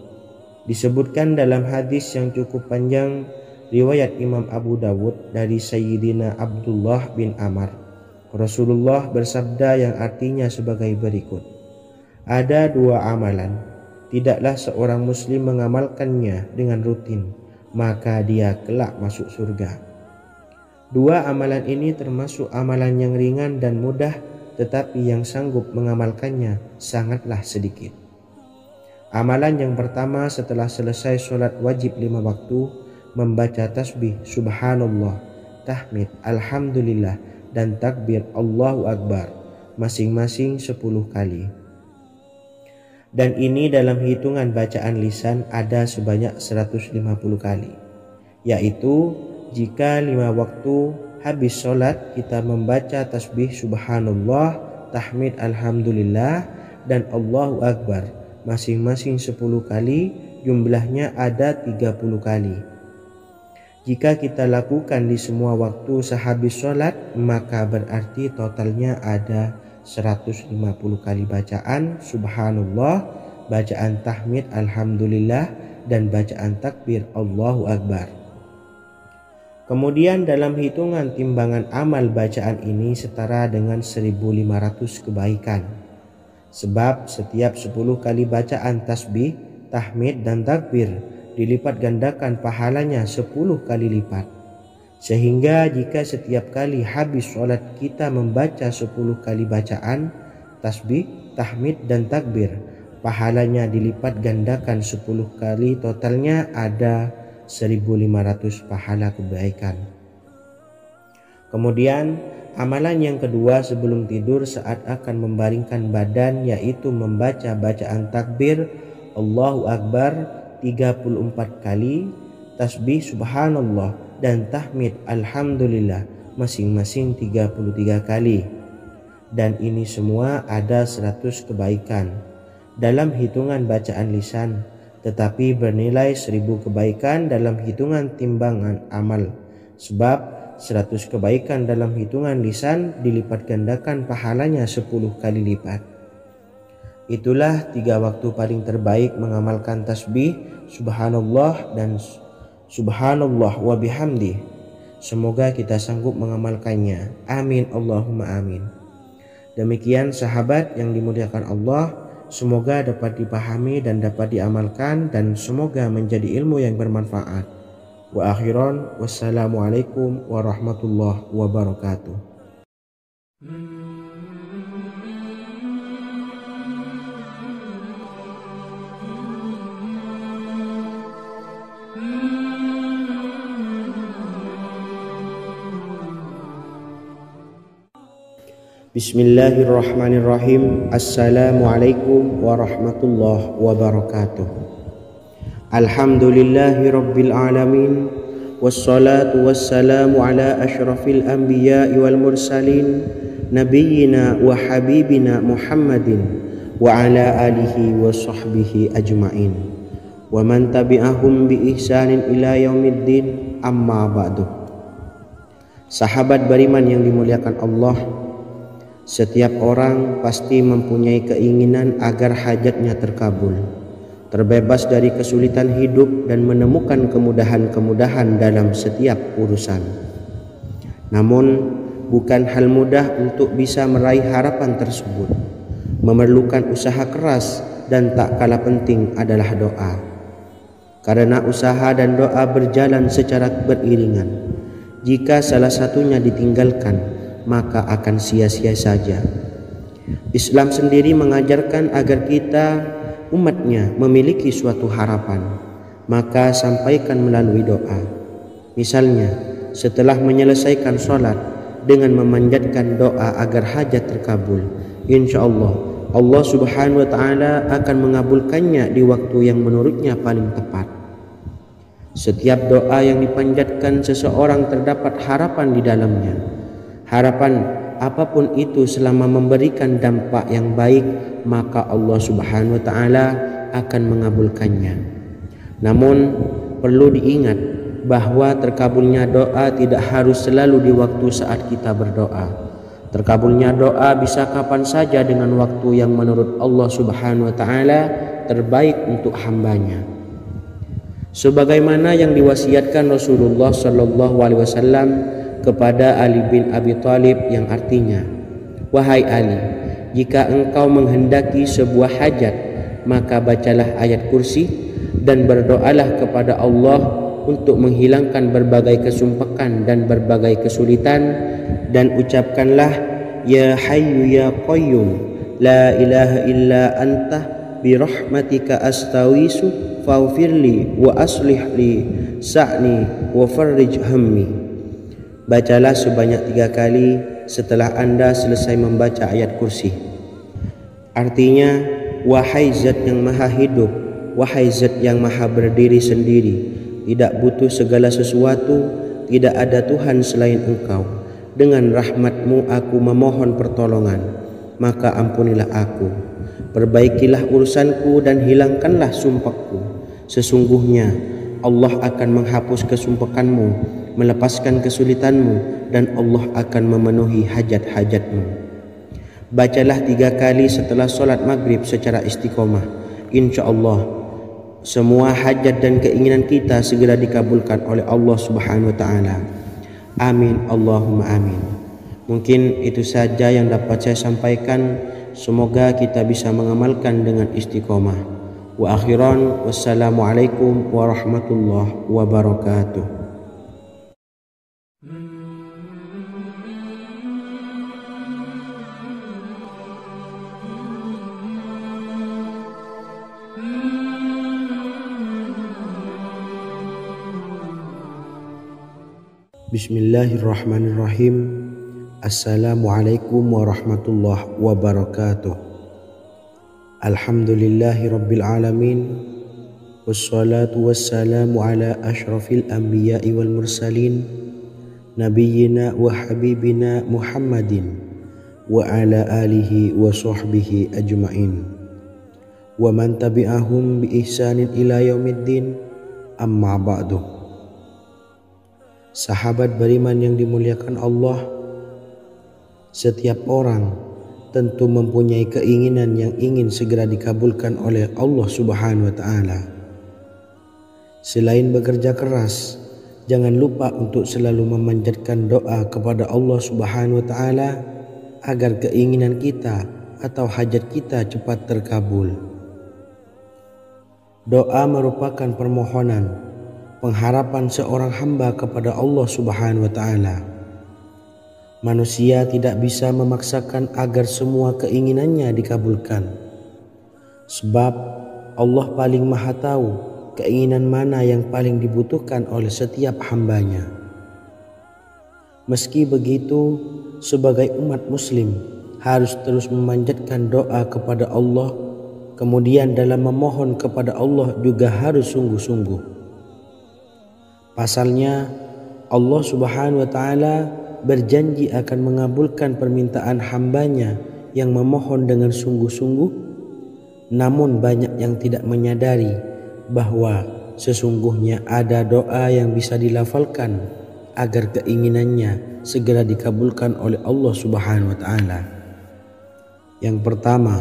Speaker 1: Disebutkan dalam hadis yang cukup panjang riwayat Imam Abu Dawud dari Sayyidina Abdullah bin Amr, Rasulullah bersabda yang artinya sebagai berikut, ada 2 amalan, tidaklah seorang muslim mengamalkannya dengan rutin, maka dia kelak masuk surga. 2 amalan ini termasuk amalan yang ringan dan mudah, tetapi yang sanggup mengamalkannya sangatlah sedikit. Amalan yang pertama setelah selesai sholat wajib 5 waktu, membaca tasbih Subhanallah, tahmid Alhamdulillah, dan takbir Allahu Akbar masing-masing 10 kali. Dan ini dalam hitungan bacaan lisan ada sebanyak 150 kali, yaitu jika 5 waktu habis sholat kita membaca tasbih Subhanallah, tahmid Alhamdulillah, dan Allahu Akbar masing-masing 10 kali, jumlahnya ada 30 kali. Jika kita lakukan di semua waktu sehabis sholat, maka berarti totalnya ada 150 kali bacaan Subhanallah, bacaan tahmid Alhamdulillah, dan bacaan takbir Allahu Akbar. Kemudian dalam hitungan timbangan amal bacaan ini setara dengan 1500 kebaikan. Sebab setiap 10 kali bacaan tasbih, tahmid, dan takbir dilipat gandakan pahalanya 10 kali lipat. Sehingga jika setiap kali habis sholat kita membaca 10 kali bacaan tasbih, tahmid, dan takbir, pahalanya dilipat gandakan 10 kali, totalnya ada 1500 pahala kebaikan. Kemudian amalan yang kedua sebelum tidur saat akan membaringkan badan, yaitu membaca bacaan takbir Allahu Akbar 34 kali, tasbih Subhanallah, dan tahmid Alhamdulillah masing-masing 33 kali. Dan ini semua ada 100 kebaikan dalam hitungan bacaan lisan, tetapi bernilai 1000 kebaikan dalam hitungan timbangan amal. Sebab 100 kebaikan dalam hitungan lisan dilipat gandakan pahalanya 10 kali lipat. Itulah 3 waktu paling terbaik mengamalkan tasbih Subhanallah dan Subhanallah wa bihamdih. Semoga kita sanggup mengamalkannya. Amin Allahumma amin. Demikian sahabat yang dimuliakan Allah, semoga dapat dipahami dan dapat diamalkan, dan semoga menjadi ilmu yang bermanfaat. Wa akhiran, wassalamualaikum warahmatullahi wabarakatuh. Bismillahirrahmanirrahim. Assalamualaikum warahmatullahi wabarakatuh. Alhamdulillahi rabbil alamin. Wassalatu wassalamu ala ashrafil anbiya'i wal mursalin, nabiyyina wa habibina Muhammadin wa ala alihi wa sahbihi ajma'in, wa man tabi'ahum bi ihsanin ila yaumiddin, amma ba'du. Sahabat beriman yang dimuliakan Allah, setiap orang pasti mempunyai keinginan agar hajatnya terkabul, terbebas dari kesulitan hidup dan menemukan kemudahan-kemudahan dalam setiap urusan. Namun, bukan hal mudah untuk bisa meraih harapan tersebut. Memerlukan usaha keras dan tak kalah penting adalah doa. Karena usaha dan doa berjalan secara beriringan. Jika salah satunya ditinggalkan, maka akan sia-sia saja. Islam sendiri mengajarkan agar kita umatnya memiliki suatu harapan, maka sampaikan melalui doa. Misalnya, setelah menyelesaikan sholat dengan memanjatkan doa agar hajat terkabul, insya Allah subhanahu wa ta'ala akan mengabulkannya di waktu yang menurutnya paling tepat. Setiap doa yang dipanjatkan seseorang terdapat harapan di dalamnya. Harapan apapun itu selama memberikan dampak yang baik, maka Allah subhanahu wa ta'ala akan mengabulkannya. Namun perlu diingat bahwa terkabulnya doa tidak harus selalu di waktu saat kita berdoa. Terkabulnya doa bisa kapan saja dengan waktu yang menurut Allah subhanahu wa ta'ala terbaik untuk hambanya. Sebagaimana yang diwasiatkan Rasulullah sallallahu alaihi wasallam kepada Ali bin Abi Thalib, yang artinya, wahai Ali, jika engkau menghendaki sebuah hajat, maka bacalah ayat kursi dan berdoalah kepada Allah untuk menghilangkan berbagai kesumpakan dan berbagai kesulitan, dan ucapkanlah, ya hayyu ya qayyum la ilaha illa anta birahmatika astawisu faghfirli wa aslih li sa'ni wa farrij hammi. Bacalah sebanyak 3 kali setelah Anda selesai membaca ayat kursi. Artinya, wahai zat yang maha hidup, wahai zat yang maha berdiri sendiri, tidak butuh segala sesuatu, tidak ada Tuhan selain Engkau. Dengan rahmat-Mu aku memohon pertolongan, maka ampunilah aku. Perbaikilah urusanku dan hilangkanlah sumpahku. Sesungguhnya Allah akan menghapus kesumpahanmu, melepaskan kesulitanmu, dan Allah akan memenuhi hajat-hajatmu. Bacalah 3 kali setelah solat maghrib secara istiqomah. Insya Allah semua hajat dan keinginan kita segera dikabulkan oleh Allah subhanahu wa ta'ala. Amin Allahumma amin. Mungkin itu saja yang dapat saya sampaikan. Semoga kita bisa mengamalkan dengan istiqomah. Wa akhiran, wassalamualaikum warahmatullahi wabarakatuh. Bismillahirrahmanirrahim. Assalamualaikum warahmatullahi wabarakatuh. Alhamdulillahi rabbil alamin. Wassalatu wassalamu ala ashrafil anbiya'i wal mursalin, nabiyyina wa habibina Muhammadin wa ala alihi wa sahbihi ajma'in, wa man tabi'ahum bi ihsanin ila yaumiddin, amma ba'du. Sahabat beriman yang dimuliakan Allah, setiap orang tentu mempunyai keinginan yang ingin segera dikabulkan oleh Allah subhanahu wa ta'ala. Selain bekerja keras, jangan lupa untuk selalu memanjatkan doa kepada Allah subhanahu wa ta'ala agar keinginan kita atau hajat kita cepat terkabul. Doa merupakan permohonan, pengharapan seorang hamba kepada Allah subhanahu wa ta'ala. Manusia tidak bisa memaksakan agar semua keinginannya dikabulkan. Sebab Allah paling maha tahu keinginan mana yang paling dibutuhkan oleh setiap hambanya. Meski begitu, sebagai umat muslim harus terus memanjatkan doa kepada Allah. Kemudian dalam memohon kepada Allah juga harus sungguh-sungguh. Pasalnya Allah Subhanahu wa Ta'ala berjanji akan mengabulkan permintaan hambanya yang memohon dengan sungguh-sungguh. Namun banyak yang tidak menyadari bahwa sesungguhnya ada doa yang bisa dilafalkan agar keinginannya segera dikabulkan oleh Allah Subhanahu wa Ta'ala. Yang pertama,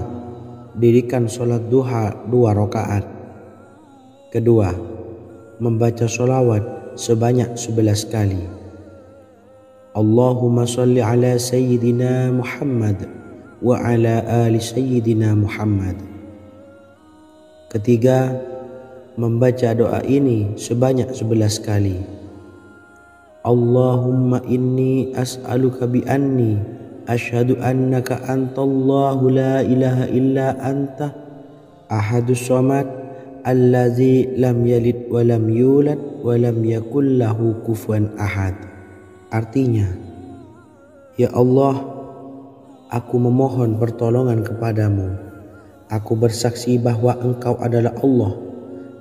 Speaker 1: dirikan sholat duha 2 rakaat. Kedua, membaca sholawat sebanyak 11 kali. Allahumma salli ala Sayyidina Muhammad wa ala ali Sayyidina Muhammad. Ketiga, membaca doa ini sebanyak 11 kali. Allahumma inni as'aluka bi anni asyhadu annaka antallahu la ilaha illa anta ahadus samad allazi lam yalid wa lam yulad wa lam yakul lahu kufuwan ahad. Artinya, ya Allah, aku memohon pertolongan kepadamu. Aku bersaksi bahwa Engkau adalah Allah,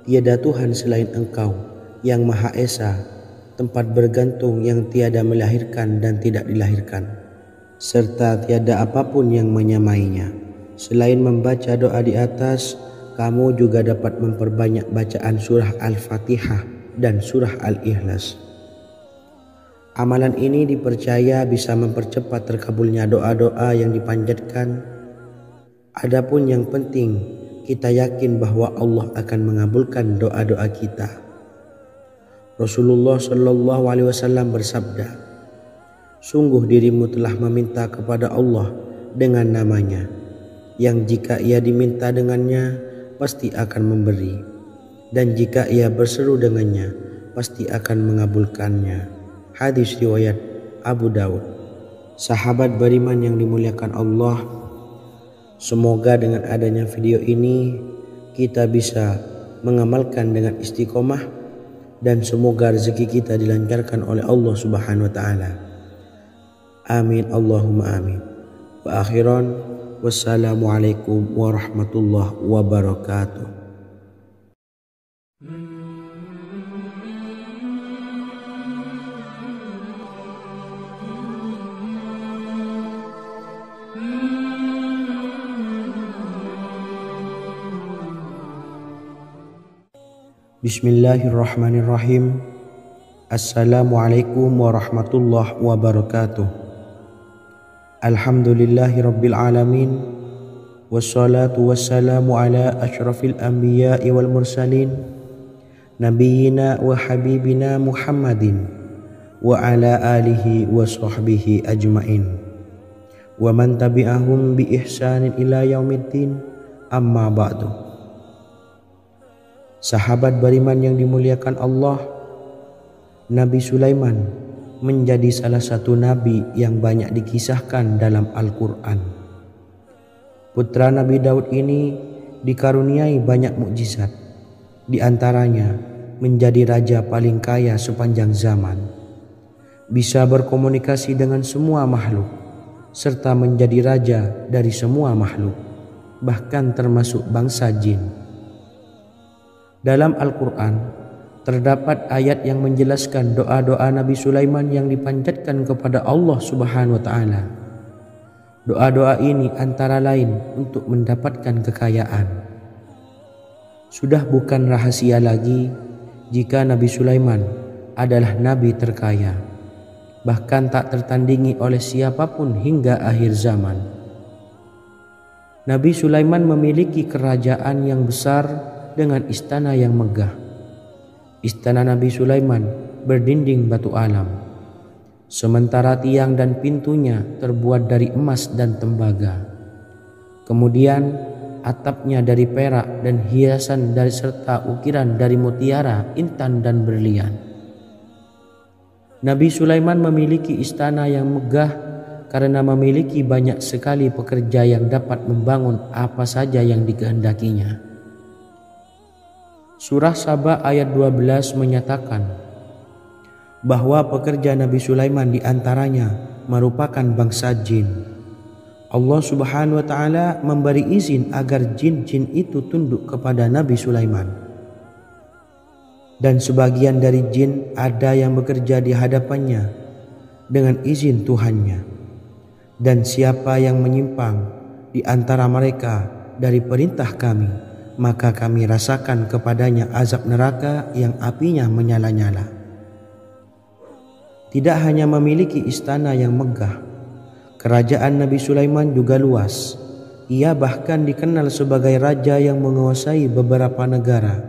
Speaker 1: tiada Tuhan selain Engkau, yang Maha Esa, tempat bergantung yang tiada melahirkan dan tidak dilahirkan, serta tiada apapun yang menyamainya. Selain membaca doa di atas, kamu juga dapat memperbanyak bacaan surah Al-Fatihah dan surah Al-Ikhlas. Amalan ini dipercaya bisa mempercepat terkabulnya doa-doa yang dipanjatkan. Adapun yang penting, kita yakin bahwa Allah akan mengabulkan doa-doa kita. Rasulullah Shallallahu Alaihi Wasallam bersabda, sungguh dirimu telah meminta kepada Allah dengan namanya, yang jika ia diminta dengannya, pasti akan memberi, dan jika ia berseru dengannya, pasti akan mengabulkannya. Hadis riwayat Abu Daud. Sahabat beriman yang dimuliakan Allah, semoga dengan adanya video ini kita bisa mengamalkan dengan istiqomah, dan semoga rezeki kita dilancarkan oleh Allah Subhanahu wa Ta'ala. Amin Allahumma amin. Wa akhiran, wassalamualaikum warahmatullahi wabarakatuh. Bismillahirrahmanirrahim. Assalamualaikum warahmatullahi wabarakatuh. Alhamdulillahirabbil alamin. Wassalatu wassalamu ala asyrafil anbiya'i wal mursalin, nabiyyina wa habibina Muhammadin wa ala alihi wa sahbihi ajmain, wa man tabi'ahum bi ihsanin ila yaumiddin. Amma ba'du. Sahabat beriman yang dimuliakan Allah, Nabi Sulaiman menjadi salah satu nabi yang banyak dikisahkan dalam Al-Quran. Putra Nabi Daud ini dikaruniai banyak mukjizat, di antaranya menjadi raja paling kaya sepanjang zaman, bisa berkomunikasi dengan semua makhluk, serta menjadi raja dari semua makhluk, bahkan termasuk bangsa jin. Dalam Al-Quran terdapat ayat yang menjelaskan doa-doa Nabi Sulaiman yang dipanjatkan kepada Allah Subhanahu wa Ta'ala. Doa-doa ini antara lain untuk mendapatkan kekayaan. Sudah bukan rahasia lagi jika Nabi Sulaiman adalah nabi terkaya, bahkan tak tertandingi oleh siapapun hingga akhir zaman. Nabi Sulaiman memiliki kerajaan yang besar dengan istana yang megah. Istana Nabi Sulaiman berdinding batu alam, sementara tiang dan pintunya terbuat dari emas dan tembaga. Kemudian atapnya dari perak dan hiasan dari serta ukiran dari mutiara, intan dan berlian. Nabi Sulaiman memiliki istana yang megah karena memiliki banyak sekali pekerja yang dapat membangun apa saja yang dikehendakinya. Surah Saba ayat 12 menyatakan bahwa pekerja Nabi Sulaiman diantaranya merupakan bangsa jin. Allah Subhanahu wa Ta'ala memberi izin agar jin-jin itu tunduk kepada Nabi Sulaiman. Dan sebagian dari jin ada yang bekerja di hadapannya dengan izin Tuhannya. Dan siapa yang menyimpang di antara mereka dari perintah kami, maka kami rasakan kepadanya azab neraka yang apinya menyala-nyala. Tidak hanya memiliki istana yang megah, kerajaan Nabi Sulaiman juga luas. Ia bahkan dikenal sebagai raja yang menguasai beberapa negara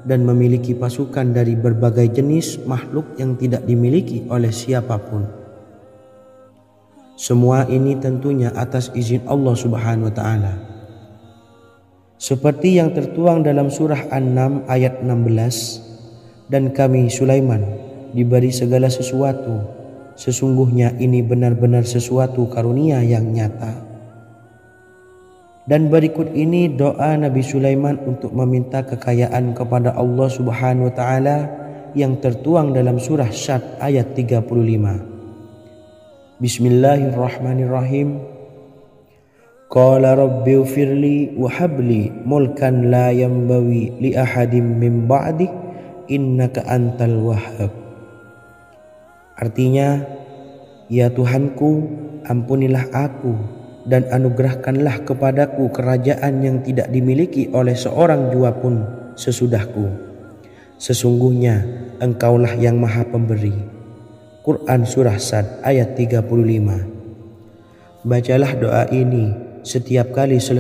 Speaker 1: dan memiliki pasukan dari berbagai jenis makhluk yang tidak dimiliki oleh siapapun. Semua ini tentunya atas izin Allah Subhanahu wa Ta'ala. Seperti yang tertuang dalam surah An-Naml ayat 16, dan kami Sulaiman diberi segala sesuatu, sesungguhnya ini benar-benar sesuatu karunia yang nyata. Dan berikut ini doa Nabi Sulaiman untuk meminta kekayaan kepada Allah Subhanahu wa Ta'ala yang tertuang dalam surah Syad ayat 35. Bismillahirrahmanirrahim. Qala rabbi ufirli wa habli mulkan la yambawi li ahadim min ba'di innaka antal wahhab. Artinya, ya Tuhanku, ampunilah aku dan anugerahkanlah kepadaku kerajaan yang tidak dimiliki oleh seorang jua pun sesudahku. Sesungguhnya Engkaulah yang Maha Pemberi. Quran Surah Sad ayat 35. Bacalah doa ini setiap kali selesai